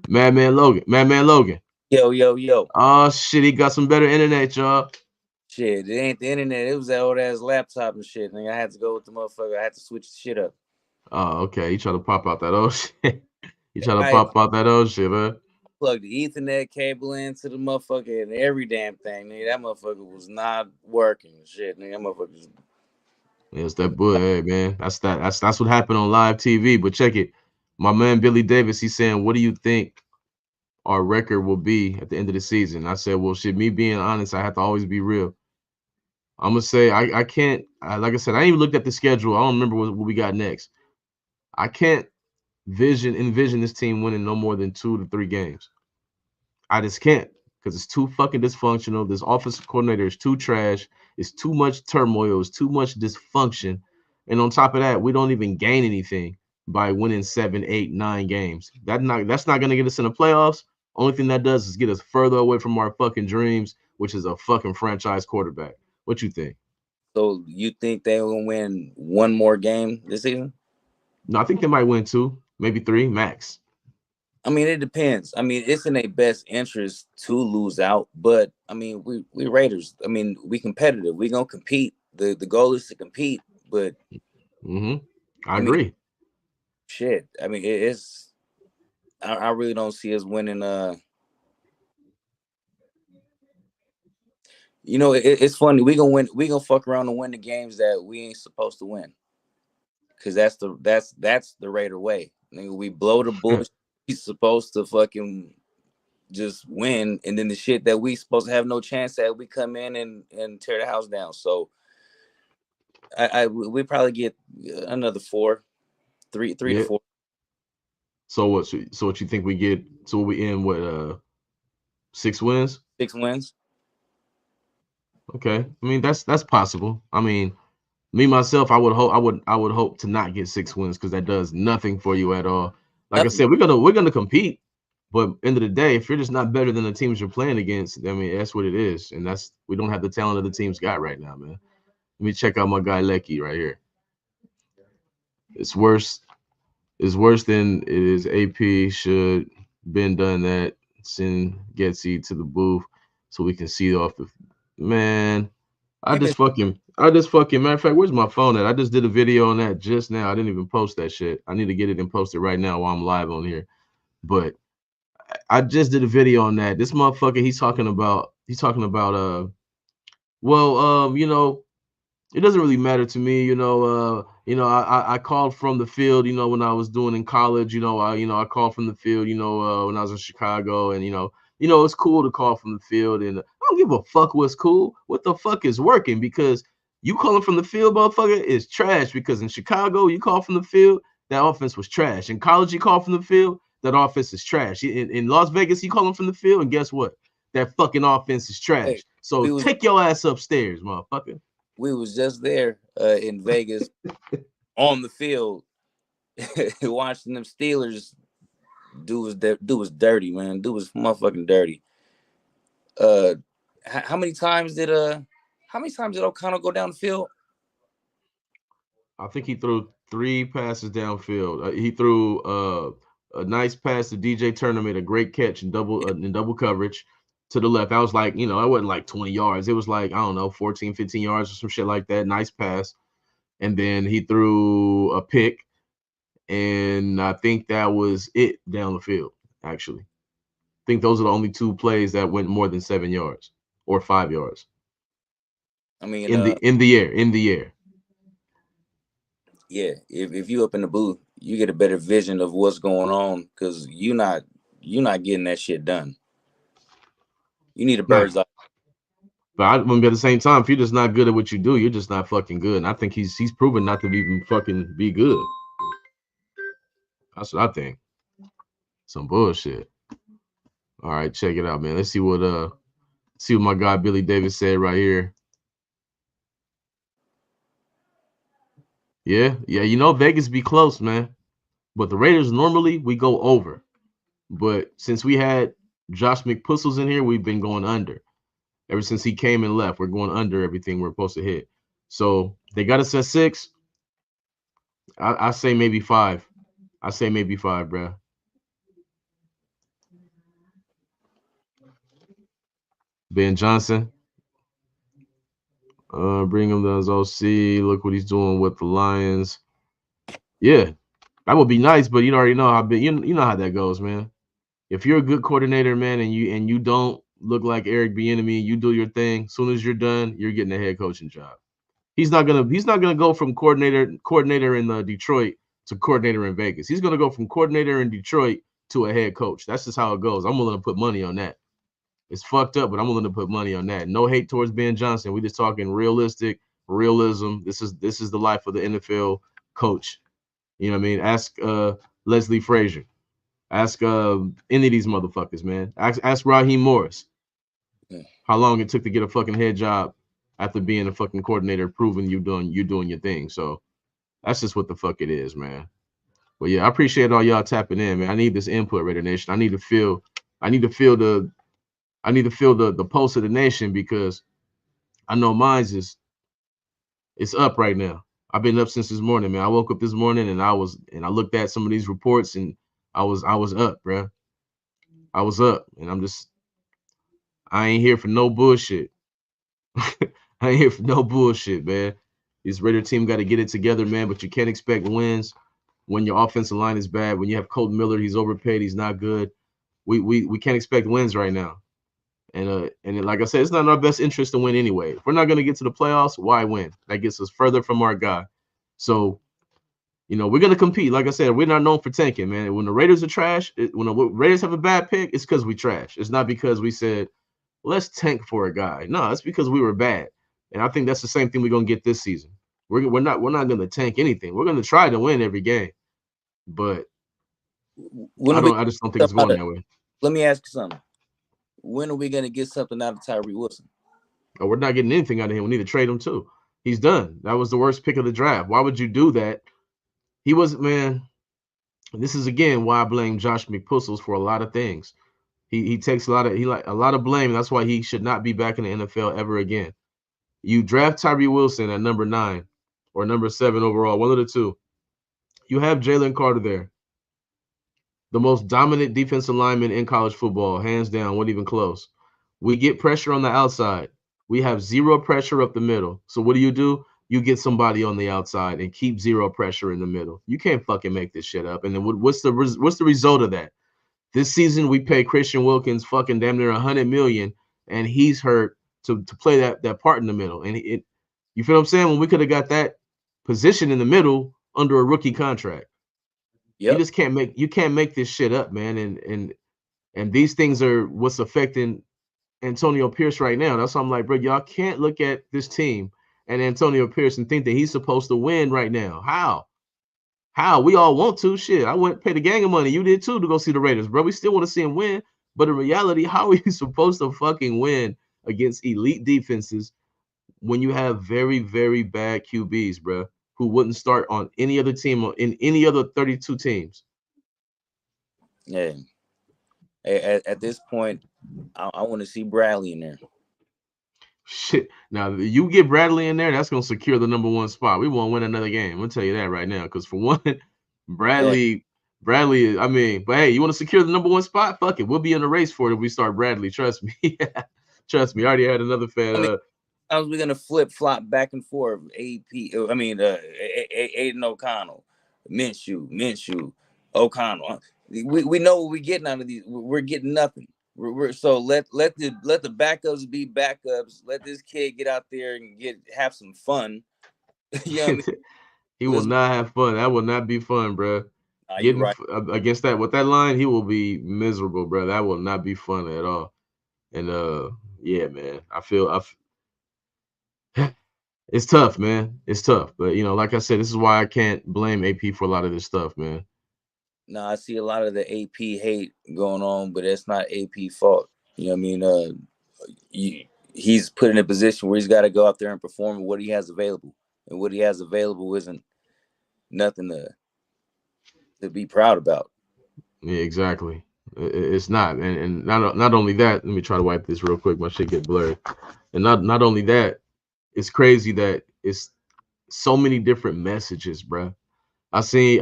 Speaker 1: Madman Logan. Madman Logan.
Speaker 2: Yo, yo, yo.
Speaker 1: Oh shit, he got some better internet, y'all.
Speaker 2: Shit, it ain't the internet. It was that old ass laptop and shit. Nigga, I had to go with the motherfucker. I had to switch the shit up.
Speaker 1: Oh, okay. He trying to pop out that old shit. He trying to
Speaker 2: I
Speaker 1: pop out that old shit, man.
Speaker 2: plugged the Ethernet cable into the motherfucker and every damn thing, nigga. That motherfucker was not working. Shit, nigga. That motherfucker was
Speaker 1: It's that boy, hey man. That's what happened on live TV. But check it. My man Billy Davis, he's saying, what do you think our record will be at the end of the season? I said, well, shit, me being honest, I have to always be real. I'm gonna say I can't like I said, I ain't even looked at the schedule. I don't remember what we got next. I can't envision this team winning no more than 2 to 3 games. I just can't because it's too fucking dysfunctional. This offensive coordinator is too trash. It's too much turmoil. It's too much dysfunction. And on top of that, we don't even gain anything by winning 7, 8, 9 games. That's not gonna get us in the playoffs. Only thing that does is get us further away from our fucking dreams, which is a fucking franchise quarterback. What you think?
Speaker 2: So you think they will win one more game this season?
Speaker 1: No, I think they might win 2, maybe 3 max.
Speaker 2: I mean, it depends. I mean, it's in their best interest to lose out, but I mean, we Raiders. I mean, we competitive. We gonna compete. The goal is to compete, but
Speaker 1: Mm-hmm. I
Speaker 2: I mean,
Speaker 1: agree.
Speaker 2: shit. I mean, it's. I really don't see us winning. It's funny. We gonna win. We gonna fuck around and win the games that we ain't supposed to win. Cause that's the Raider way. Nigga, we blow the bullshit. He's supposed to fucking just win, and then the shit that we supposed to have no chance at, we come in and tear the house down. So we probably get another three to
Speaker 1: Yeah.
Speaker 2: four,
Speaker 1: So what you think we get? So we in what 6 wins?
Speaker 2: 6 wins.
Speaker 1: Okay. I mean that's possible. I mean, me myself, I would hope to not get 6 wins because that does nothing for you at all. Like I
Speaker 2: Nothing.
Speaker 1: said, we're gonna compete, but end of the day, if you're just not better than the teams you're playing against, I mean that's what it is, and that's we don't have the talent of the teams got right now, man. Let me check out my guy Lecky right here. It's worse. It's worse than it is. AP should been done that. Send Getsy to the booth so we can see off the man.
Speaker 2: He been
Speaker 1: I just fucking matter of fact, where's my phone at? I just did a video on that just now. I didn't even post that shit. I need to get it and post it right now while I'm live on here. But I just did a video on that. This motherfucker, he's talking about well, it doesn't really matter to me, I called from the field, when I was doing in college, I called from the field, when I was in Chicago, and it's cool to call from the field, and I don't give a fuck what's cool. What the fuck is working? Because you calling from the field, motherfucker, is trash. Because in Chicago, you call from the field, that offense was trash. In college, you call from the field, that offense is trash. In Las Vegas, you calling from the field, and guess what? That fucking offense is
Speaker 2: hey,
Speaker 1: trash. So
Speaker 2: we was
Speaker 1: take your ass upstairs, motherfucker.
Speaker 2: we was just there in Vegas on the field watching them Steelers. Dude was dirty, man. Dude was motherfucking dirty. Uh, how many times did O'Connell go down the field?
Speaker 1: I think he threw 3 passes downfield. He threw a nice pass to DJ Turner, made a great catch in double coverage to the left. That was like, that wasn't like 20 yards. It was like, I don't know, 14, 15 yards or some shit like that. Nice pass. And then he threw a pick, and I think that was it down the field, actually. I think those are the only 2 plays that went more than 7 yards or 5 yards
Speaker 2: I mean,
Speaker 1: in the air.
Speaker 2: yeah. If you up in the booth, you get a better vision of what's going on because you not getting that shit done. You need a
Speaker 1: Nah,
Speaker 2: bird's eye.
Speaker 1: but at the same time, if you're just not good at what you do, you're just not fucking good. And I think he's proven not to even fucking be good. That's what I think. Some bullshit. All right, check it out, man. Let's see what my guy Billy Davis said right here. Yeah, yeah, Vegas be close, man. But the Raiders normally we go over. But since we had Josh McPussels in here, we've been going under. Ever since he came and left, we're going under everything we're supposed to hit. So they got us at 6. I say maybe 5. I say maybe 5, bro. Ben Johnson, bring him down as OC. Look what he's doing with the Lions. Yeah, that would be nice, but you already know how big you know how that goes, man. If you're a good coordinator, man, and you don't look like Eric Bieniemy, you do your thing. As soon as you're done, you're getting a head coaching job. He's not gonna go from coordinator in Detroit to coordinator in Vegas. He's gonna go from coordinator in Detroit to a head coach. That's just how it goes. I'm willing to put money on that. It's fucked up, but I'm willing to put money on that. No hate towards Ben Johnson. We just talking realistic realism. This is the life of the NFL coach. You know what I mean? Ask Leslie Frazier. Ask any of these motherfuckers, man. Ask Raheem Morris
Speaker 2: Yeah.
Speaker 1: how long it took to get a fucking head job after being a fucking coordinator, proving you doing your thing. So that's just what the fuck it is, man. But yeah, I appreciate all y'all tapping in, man. I need this input, Raider Nation. I need to feel the pulse of the nation because I know mine's is it's up right now. I've been up since this morning, man. I woke up this morning and I looked at some of these reports and I was up, bro. I was up, and I ain't here for no bullshit. I ain't here for no bullshit, man. This Raider team got to get it together, man. But you can't expect wins when your offensive line is bad. When you have Colton Miller, he's overpaid. He's not good. We can't expect wins right now. And like I said, it's not in our best interest to win anyway. If we're not gonna get to the playoffs, why win? That gets us further from our guy. So we're gonna compete. Like I said, we're not known for tanking, man. When the Raiders are trash, when the Raiders have a bad pick, it's because we trash. It's not because we said let's tank for a guy. No, it's because we were bad. And I think that's the same thing we're gonna get this season. We're not gonna tank anything. We're gonna try to win every game, but
Speaker 2: When
Speaker 1: I
Speaker 2: are we
Speaker 1: don't. I just don't think it's
Speaker 2: something out
Speaker 1: going
Speaker 2: of,
Speaker 1: that way.
Speaker 2: let me ask you something. When are we gonna get something out of Tyree Wilson?
Speaker 1: We're not getting anything out of him. We need to trade him too. He's done. That was the worst pick of the draft. Why would you do that? He wasn't, man. This is again why I blame Josh McPussels for a lot of things. He takes a lot of blame. That's why he should not be back in the NFL ever again. You draft Tyree Wilson at number 9 or number 7 overall, one of the two. You have Jalen Carter there, the most dominant defensive lineman in college football, hands down, wasn't even close. We get pressure on the outside. We have zero pressure up the middle. So what do? You get somebody on the outside and keep zero pressure in the middle. You can't fucking make this shit up. And then what's the result of that? This season we pay Christian Wilkins fucking damn near 100 million, and he's hurt to play that part in the middle. And you feel what I'm saying? When we could have got that position in the middle under a rookie contract. You
Speaker 2: Yep.
Speaker 1: just can't make this shit up, man. And these things are what's affecting Antonio Pierce right now. That's why I'm like, bro, y'all can't look at this team and Antonio Pierce and think that he's supposed to win right now. How? How? We all want to. Shit, I went pay the gang of money. You did too to go see the Raiders, bro. We still want to see him win. But in reality, how are you supposed to fucking win against elite defenses when you have very, very bad QBs, bro, who wouldn't start on any other team in any other 32 teams?
Speaker 2: Yeah. At this point, I want to see Bradley in there.
Speaker 1: Shit. Now you get Bradley in there, that's gonna secure the number 1 spot. We won't win another game. I'll tell you that right now. Because for one,
Speaker 2: Yeah.
Speaker 1: Bradley. I mean, but hey, you want to secure the number 1 spot? Fuck it. We'll be in the race for it if we start Bradley. Trust me. Trust me. I already had another fan.
Speaker 2: I mean, how we gonna flip flop back and forth? AP. I mean, Aiden O'Connell, Minshew, O'Connell. We know what we're getting out of these. We're getting nothing. So let the backups be backups. Let this kid get out there and have some fun. You know what I mean?
Speaker 1: He will
Speaker 2: Let's.
Speaker 1: not have fun. That will not be fun, bro.
Speaker 2: Nah, you're
Speaker 1: Getting
Speaker 2: right.
Speaker 1: against that with that line, he will be miserable, bro. That will not be fun at all. And yeah, man. It's tough, man. It's tough. But like I said, this is why I can't blame AP for a lot of this stuff, man.
Speaker 2: Now I see a lot of the AP hate going on, but it's not AP fault. You know what I mean? He's put in a position where he's got to go out there and perform what he has available, and what he has available isn't nothing to be proud about.
Speaker 1: Yeah, exactly. It's not, and not only that. Let me try to wipe this real quick. My shit get blurred. And not only that, it's crazy that it's so many different messages, bro. I see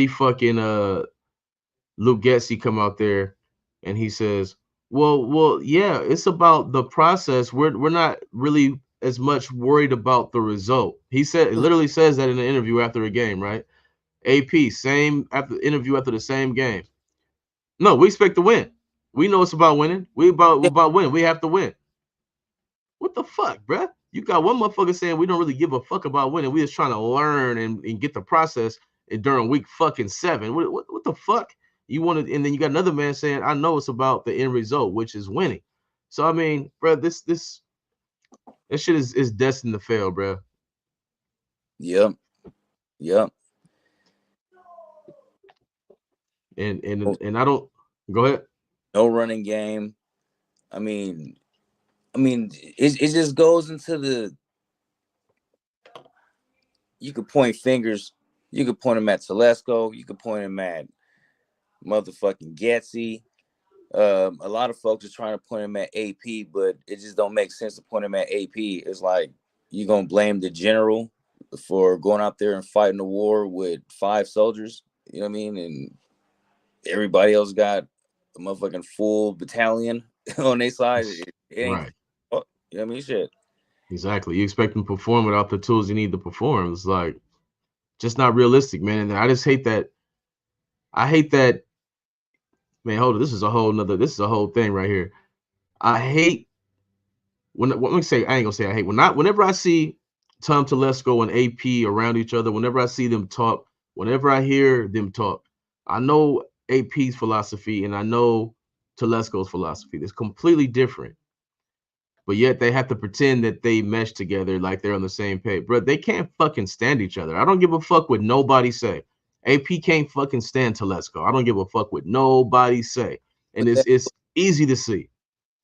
Speaker 1: fucking Luke Getzey come out there and he says, well, yeah, it's about the process. We're not really as much worried about the result. It literally says that in the interview after a game, right? AP, same after interview after the same game. No, we expect to win. We know it's about winning. We about winning. We have to win. what the fuck, bruh? You got one motherfucker saying we don't really give a fuck about winning. We just trying to learn and get the process during week fucking 7. What the fuck? You wanted, and then you got another man saying, I know it's about the end result, which is winning. So I mean, bro, this shit is destined to fail, bro.
Speaker 2: Yep. Yep.
Speaker 1: And I don't go ahead.
Speaker 2: No running game. I mean, it just goes into the. You could point fingers. You could point them at Telesco. You could point them at motherfucking Getsy. A lot of folks are trying to point him at AP, but it just don't make sense to point him at AP. It's like you gonna blame the general for going out there and fighting a war with 5 soldiers. You know what I mean? And everybody else got a motherfucking full battalion on their side. It ain't.
Speaker 1: Right.
Speaker 2: You know what I mean? Shit.
Speaker 1: Exactly. You expect them to perform without the tools you need to perform. It's like just not realistic, man. And I just hate that. I hate that, man. Hold on. This is a whole thing right here. I hate let me say, I ain't gonna say I hate whenever I see Tom Telesco and AP around each other, whenever I see them talk, whenever I hear them talk, I know AP's philosophy and I know Telesco's philosophy. It's completely different. But yet they have to pretend that they mesh together like they're on the same page. Bro, they can't fucking stand each other. I don't give a fuck what nobody say. AP can't fucking stand Telesco. I don't give a fuck what nobody say. And
Speaker 2: But that,
Speaker 1: it's easy to see.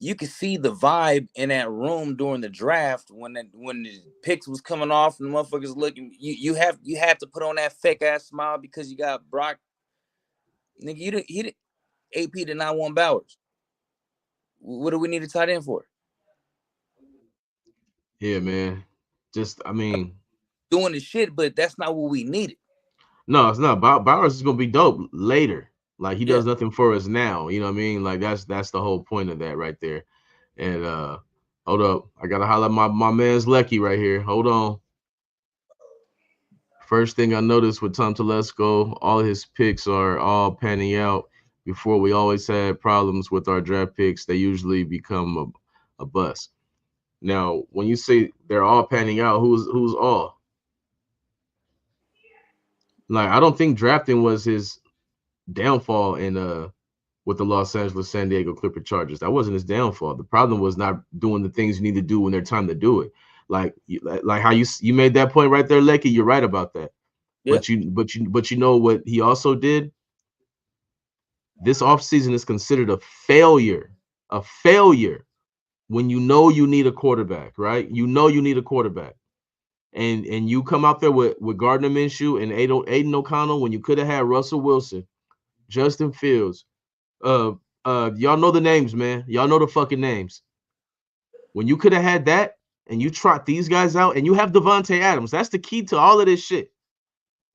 Speaker 2: you could see the vibe in that room during the draft when the picks was coming off and the motherfuckers looking. You have to put on that fake ass smile because you got Brock. Nigga, AP did not want Bowers. What do we need a tight end for?
Speaker 1: Yeah, man. Just I mean,
Speaker 2: Doing the shit, but that's not what we needed.
Speaker 1: no, it's not. Bowers is gonna be dope later. Like he
Speaker 2: Yeah.
Speaker 1: does nothing for us now. You know what I mean? Like that's the whole point of that right there. And hold up, I gotta holler at my man's Lecky right here. Hold on. First thing I noticed with Tom Telesco, all his picks are all panning out. Before we always had problems with our draft picks, they usually become a bust. Now, when you say they're all panning out, who's all? Like I don't think drafting was his downfall in with the Los Angeles San Diego Clipper Chargers. That wasn't his downfall. The problem was not doing the things you need to do when they're time to do it. Like how you made that point right there, Lecky. You're right about that.
Speaker 2: Yeah.
Speaker 1: But you know what he also did? This offseason is considered a failure. A failure when you know you need a quarterback, right? You know you need a quarterback. And you come out there with Gardner Minshew and Aiden O'Connell when you could have had Russell Wilson, Justin Fields. Uh y'all know the names, man. Y'all know the fucking names. When you could have had that and you trot these guys out and you have Devontae Adams, that's the key to all of this shit.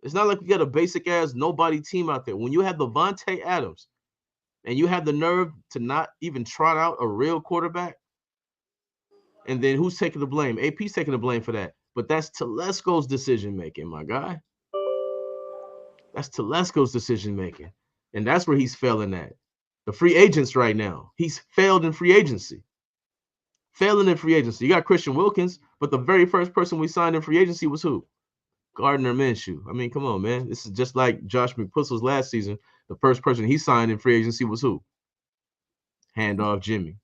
Speaker 1: It's not like we got a basic ass nobody team out there. When you have Devontae Adams and you have the nerve to not even trot out a real quarterback, and then who's taking the blame? AP's taking the blame for that. But that's Telesco's decision making, my guy. That's Telesco's decision making. And that's where he's failing at. The free agents right now. He's failed in free agency. Failing in free agency. You got Christian Wilkins, but the very first person we signed in free agency was who? Gardner Minshew. I mean, come on, man. This is just like Josh McPussell's last season. The first person he signed in free agency was who? Handoff Jimmy.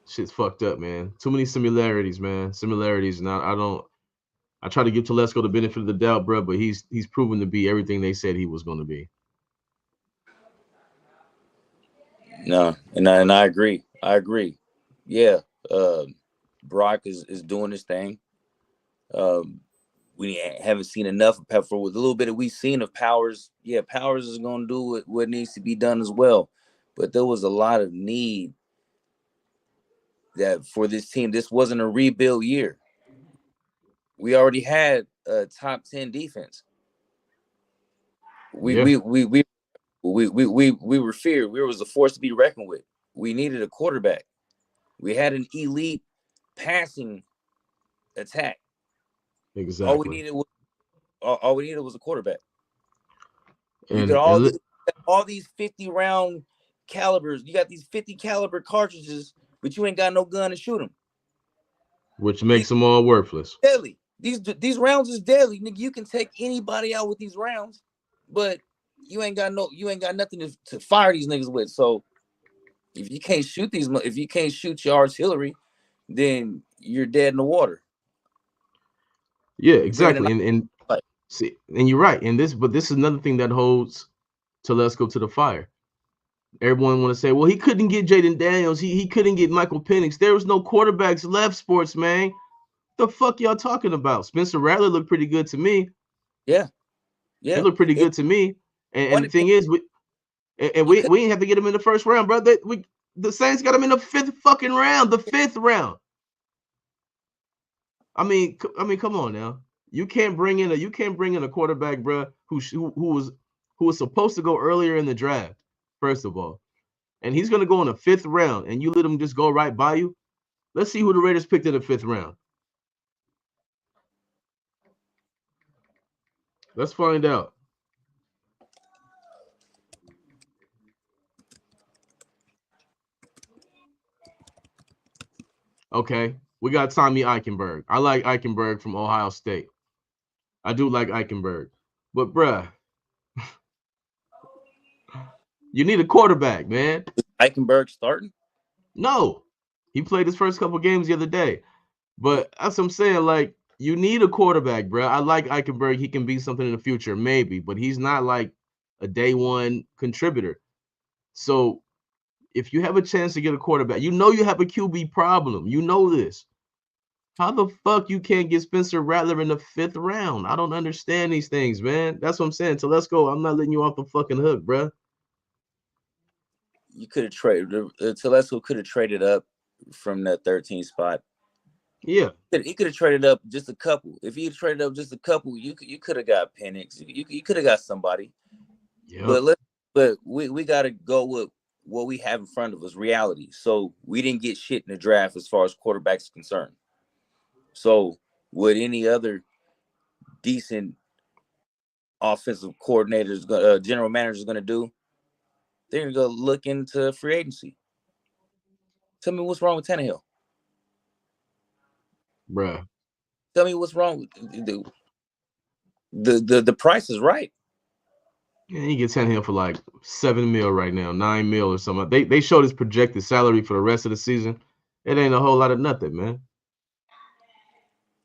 Speaker 1: Shit's fucked up, man. Too many similarities, man. Similarities. And I don't. I try to give Telesco the benefit of the doubt, bro, but he's proven to be everything they said he was going to be.
Speaker 2: No, and I agree. I agree. Yeah. Brock is doing his thing. Um, we haven't seen enough of Pepper with a little bit of we've seen of Powers. Yeah, Powers is going to do what needs to be done as well. But there was a lot of need that for this team. This wasn't a rebuild year. We already had a top 10 defense. We
Speaker 1: Yeah,
Speaker 2: we we we we were feared. We was a force to be reckoned with. We needed a quarterback. We had an elite passing attack. All we
Speaker 1: exactly.
Speaker 2: needed was all we needed was a quarterback. You could
Speaker 1: And and
Speaker 2: all these 50 round calibers. You got these 50 caliber cartridges but you ain't got no gun to shoot them.
Speaker 1: Which makes them all worthless.
Speaker 2: Deadly. These rounds is deadly, nigga. You can take anybody out with these rounds, but you ain't got nothing to fire these niggas with. So if you can't shoot if you can't shoot your artillery, then you're dead in the water.
Speaker 1: Yeah,
Speaker 2: You bring
Speaker 1: exactly.
Speaker 2: it
Speaker 1: And
Speaker 2: in.
Speaker 1: see, and you're right. And this is another thing that holds Telesco to the fire. Everyone want to say, well, he couldn't get Jaden Daniels. He couldn't get Michael Penix. There was no quarterbacks left, sports man. The fuck y'all talking about? Spencer Rattler looked pretty good to me.
Speaker 2: Yeah,
Speaker 1: He
Speaker 2: yeah.
Speaker 1: looked pretty good to me. And the thing is,
Speaker 2: you could
Speaker 1: we didn't have to get him in the first round, bro. The Saints got him in the fifth fucking round, the fifth round. Come on now. You can't bring in a quarterback, bro, who was supposed to go earlier in the draft. First of all, and he's gonna go in the fifth round, and you let him just go right by you. Let's see who the Raiders picked in the fifth round. Let's find out. Okay, we got Tommy Eichenberg. I like Eichenberg from Ohio State. I do like Eichenberg, but bruh, you need a quarterback, man.
Speaker 2: Eichenberg starting.
Speaker 1: No, he played his first couple games the other day. But that's what I'm saying. Like, you need a quarterback, bro. I like Eichenberg. He can be something in the future, maybe, but he's not like a day one contributor. So if you have a chance to get a quarterback, you know you have a QB problem. You know this. How the fuck you can't get Spencer Rattler in the fifth round? I don't understand these things, man. That's what I'm saying. So let's go. I'm not letting you off the fucking hook, bro.
Speaker 2: You could have traded. Telesco could have traded up from that 13 spot.
Speaker 1: Yeah.
Speaker 2: He could have traded up just a couple. If he had traded up just a couple, you could have got Penix. You could have got somebody.
Speaker 1: Yep.
Speaker 2: But we got to go with what we have in front of us, reality. So we didn't get shit in the draft as far as quarterbacks are concerned. So what any other decent offensive coordinators, general managers going to do, they're going to go look into free agency. Tell me what's wrong with Tannehill.
Speaker 1: Bruh.
Speaker 2: Tell me what's wrong. The price is right.
Speaker 1: Yeah, he gets Tannehill for like $7 million right now, $9 million or something. They showed his projected salary for the rest of the season. It ain't a whole lot of nothing, man.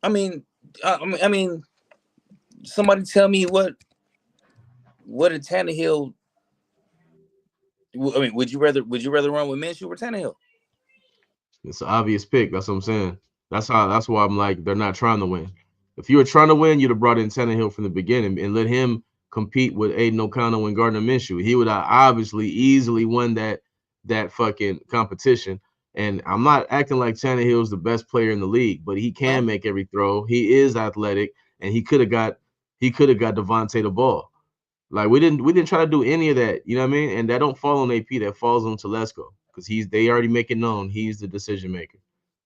Speaker 2: I mean, somebody tell me what a Tannehill. I mean, would you rather run with Minshew or Tannehill?
Speaker 1: It's an obvious pick. That's what I'm saying. That's why I'm like, they're not trying to win. If you were trying to win, you'd have brought in Tannehill from the beginning and let him compete with Aiden O'Connell and Gardner Minshew. He would have obviously easily won that fucking competition. And I'm not acting like Tannehill's the best player in the league, but he can make every throw. He is athletic, and he could have got Devontae the ball. Like we didn't try to do any of that, you know what I mean? And that don't fall on AP, that falls on Telesco because they already make it known he's the decision maker.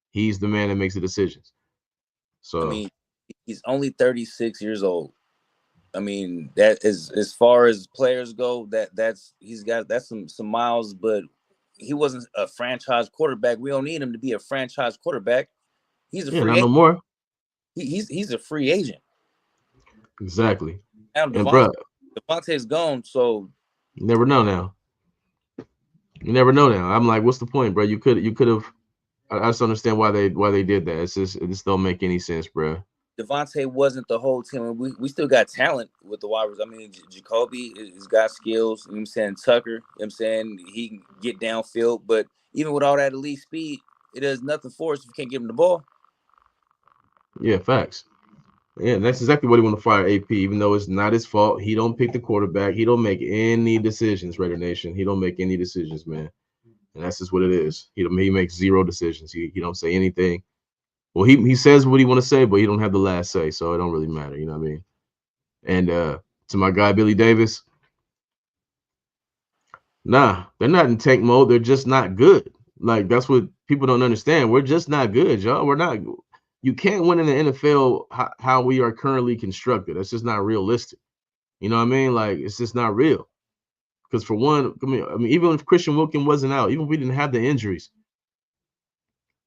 Speaker 1: He's the man that makes the decisions.
Speaker 2: I
Speaker 1: So
Speaker 2: mean, he's only 36 years old. I mean, that is as far as players go. That's some miles, but he wasn't a franchise quarterback. We don't need him to be a franchise quarterback. He's a
Speaker 1: yeah,
Speaker 2: free
Speaker 1: not no
Speaker 2: agent.
Speaker 1: more.
Speaker 2: He's a free agent.
Speaker 1: Exactly.
Speaker 2: Now
Speaker 1: And bro,
Speaker 2: Devontae's gone, so
Speaker 1: you never know now. You never know now. I'm like, what's the point, bro? You could have. I just understand why they did that. It just don't make any sense, bro.
Speaker 2: Devontae wasn't the whole team. We still got talent with the wide receivers. I mean, Jacoby has got skills. You know what I'm saying? Tucker, you know what I'm saying? He can get downfield, but even with all that elite speed, it does nothing for us if you can't give him the ball.
Speaker 1: Yeah, facts. Yeah, and that's exactly what he want to fire AP, even though it's not his fault. He don't pick the quarterback. He don't make any decisions, Raider Nation. He don't make any decisions, man. And that's just what it is. He makes zero decisions. He don't say anything. Well, he says what he want to say, but he don't have the last say, so it don't really matter. You know what I mean? And to my guy Billy Davis, nah, they're not in tank mode. They're just not good. Like that's what people don't understand. We're just not good, y'all. We're not. You can't win in the NFL how we are currently constructed. That's just not realistic. You know what I mean? Like it's just not real. Because for one, I mean, even if Christian Wilkins wasn't out, even if we didn't have the injuries,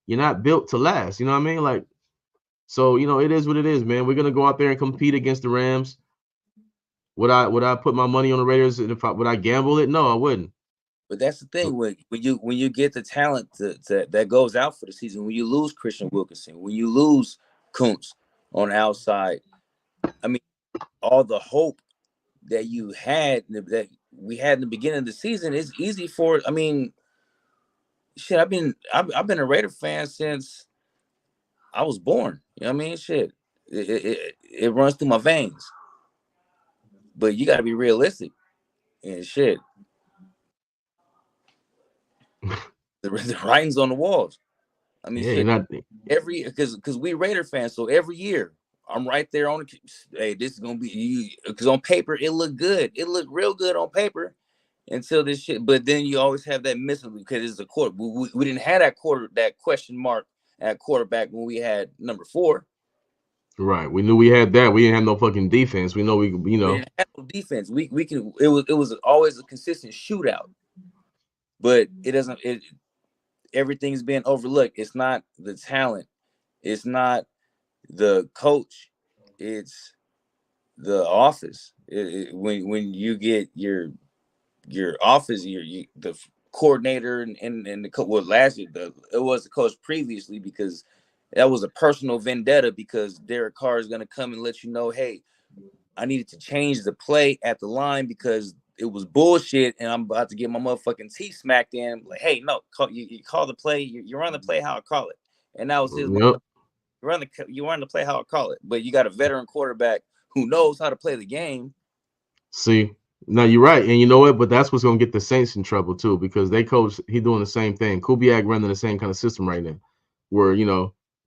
Speaker 1: you're not built to last. You know what I mean? Like, so it is what it is, man. We're gonna go out there and compete against the Rams. Would I put my money on the Raiders? And if would I gamble it? No, I wouldn't.
Speaker 2: But that's the thing when you get the talent that goes out for the season, when you lose Christian Wilkinson, when you lose Kuntz on the outside, I mean, all the hope that you had that we had in the beginning of the season is easy for. I mean, shit, I've been a Raider fan since I was born. You know what I mean? Shit, it runs through my veins. But you got to be realistic and shit. The writing's on the walls. I mean,
Speaker 1: Yeah, you're
Speaker 2: shit.
Speaker 1: not.
Speaker 2: Every because we Raider fans, so every year I'm right there on the. Hey, this is gonna be because on paper it looked good. It looked real good on paper until this shit. But then you always have that missing because it's a quarter. We didn't have that question mark at quarterback when we had number 4.
Speaker 1: Right. We knew we had that. We didn't have no fucking defense. We know we.
Speaker 2: We didn't have no defense. We can. It was always a consistent shootout. But it doesn't. Everything's being overlooked. It's not the talent. It's not the coach. It's the office. When you get your office, the coordinator and the coach. Well, last year it was the coach previously because that was a personal vendetta because Derek Carr is going to come and let you know, hey, I needed to change the play at the line because it was bullshit, and I'm about to get my motherfucking teeth smacked in. Like, hey, no, you call the play, you run the play how I call it, and that was his
Speaker 1: Yep.
Speaker 2: motherfucker. You run the play how I call it, but you got a veteran quarterback who knows how to play the game.
Speaker 1: See, now you're right, and you know what? But that's what's gonna get the Saints in trouble too, because they coach. He doing the same thing. Kubiak running the same kind of system right now, where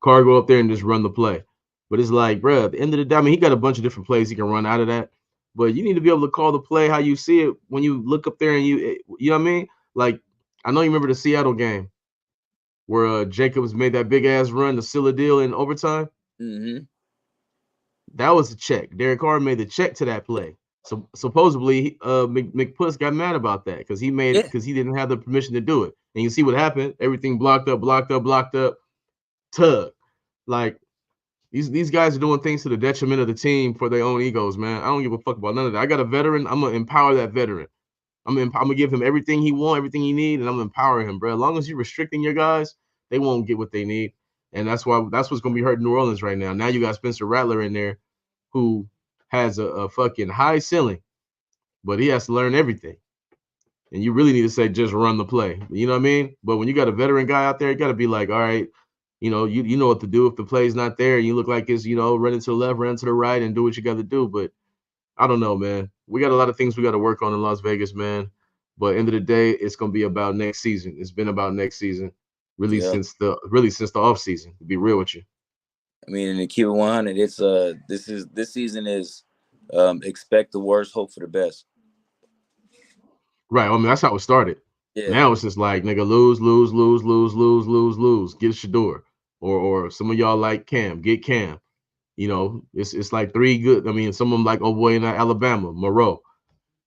Speaker 1: Carr go up there and just run the play. But it's like, bro, at the end of the day, I mean, he got a bunch of different plays he can run out of that. But you need to be able to call the play how you see it when you look up there and you know what I mean? Like, I know you remember the Seattle game where Jacobs made that big ass run to seal a deal in overtime.
Speaker 2: Mm-hmm.
Speaker 1: That was a check. Derek Carr made the check to that play. So supposedly, McPuss got mad about that because
Speaker 2: Yeah,
Speaker 1: because he didn't have the permission to do it. And you see what happened? Everything blocked up, blocked up, blocked up. Tug. Like these guys are doing things to the detriment of the team for their own egos, man. I don't give a fuck about none of that. I got a veteran. I'm gonna empower that veteran. I'm gonna give him everything he want, everything he need, and I'm gonna empower him, bro. As long as you're restricting your guys, they won't get what they need, and that's what's gonna be hurting New Orleans right now. Now you got Spencer Rattler in there, who has a fucking high ceiling, but he has to learn everything. And you really need to say just run the play. You know what I mean? But when you got a veteran guy out there, you got to be like, all right, you know what to do if the play's not there. You look like it's running to the left, run to the right, and do what you got to do. But I don't know, man. We got a lot of things we got to work on in Las Vegas, man. But end of the day, it's gonna be about next season. It's been about next season,
Speaker 2: yeah.
Speaker 1: really since the off season. To be real with you,
Speaker 2: I mean, and to keep it 100, it's this season is expect the worst, hope for the best.
Speaker 1: right? I mean, that's how it started.
Speaker 2: Yeah,
Speaker 1: Now it's just like nigga, lose, lose, lose, lose, lose, lose, lose. Get Shador, or some of y'all like Cam, get Cam. It's like three good. I mean, some of them like oh boy in Alabama, Moreau.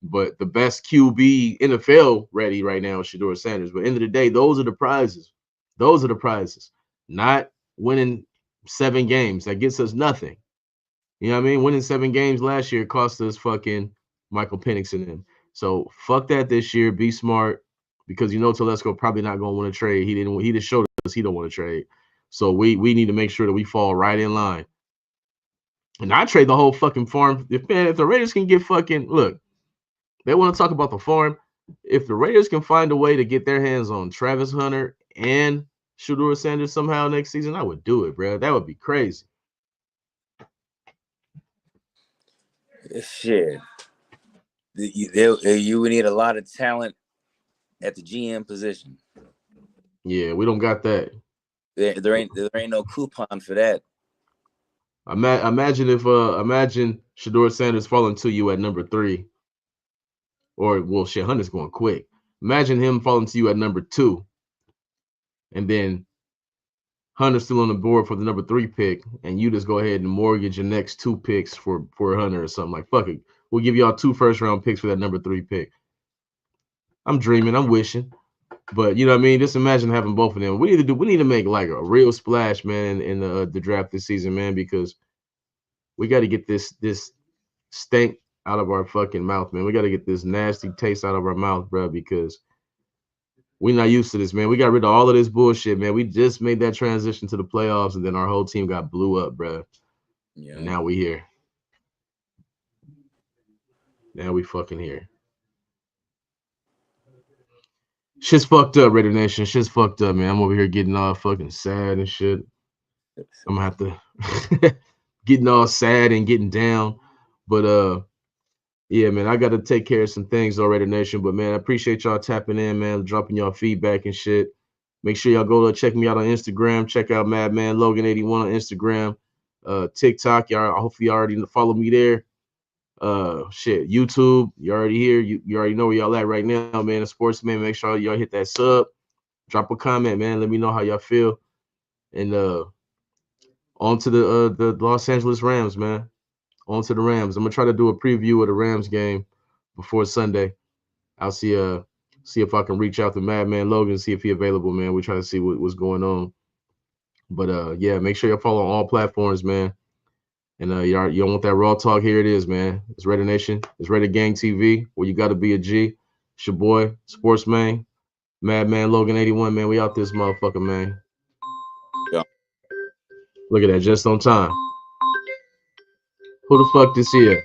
Speaker 1: But the best QB NFL ready right now is Shador Sanders. But end of the day, those are the prizes. Those are the prizes. Not winning 7 games. That gets us nothing. You know what I mean? Winning 7 games last year cost us fucking Michael Penix and them. So fuck that this year. Be smart because Telesco probably not gonna want to trade. He just showed us he don't want to trade. So we need to make sure that we fall right in line. And I trade the whole fucking farm. If the Raiders can get fucking look, they want to talk about the farm. If the Raiders can find a way to get their hands on Travis Hunter and Shador Sanders somehow next season, I would do it, bro. That would be crazy.
Speaker 2: shit. You would need a lot of talent at the GM position.
Speaker 1: Yeah, we don't got that.
Speaker 2: There ain't no coupon for that.
Speaker 1: Imagine Shador Sanders falling to you at number 3, or well, shit, Hunter's going quick. Imagine him falling to you at number 2, and then Hunter's still on the board for the number 3 pick, and you just go ahead and mortgage your next 2 picks for Hunter or something like fuck it. We'll give y'all 2 first-round picks for that number 3 pick. I'm dreaming. I'm wishing. But you know what I mean? Just imagine having both of them. We need to make like a real splash, man, in the draft this season, man, because we got to get this stank out of our fucking mouth, man. We got to get this nasty taste out of our mouth, bro, because we're not used to this, man. We got rid of all of this bullshit, man. We just made that transition to the playoffs, and then our whole team got blew up, bro. And
Speaker 2: Yeah.
Speaker 1: now we here. Now we fucking here. Shit's fucked up, Raider Nation. Shit's fucked up, man. I'm over here getting all fucking sad and shit. I'm gonna have to getting all sad and getting down. But yeah, man, I gotta take care of some things already, Nation. But man, I appreciate y'all tapping in, man, dropping y'all feedback and shit. Make sure y'all go to check me out on Instagram. Check out Madman Logan 81 on Instagram. TikTok, y'all hopefully you already follow me there. Shit, YouTube, you already here. You already know where y'all at right now, man. The sportsman, make sure y'all hit that sub. Drop a comment, man. Let me know how y'all feel. And on to the Los Angeles Rams, man. On to the Rams. I'm gonna try to do a preview of the Rams game before Sunday. I'll see if I can reach out to Madman Logan, see if he available, man. We try to see what's going on. But yeah, make sure you follow on all platforms, man. And y'all want that raw talk? Here it is, man. It's Raider Nation. It's Raider Gang TV, where you got to be a G. It's your boy, Sportsman, Madman Logan 81, man. We out this motherfucker, man.
Speaker 2: Yeah.
Speaker 1: Look at that, just on time. Who the fuck this here?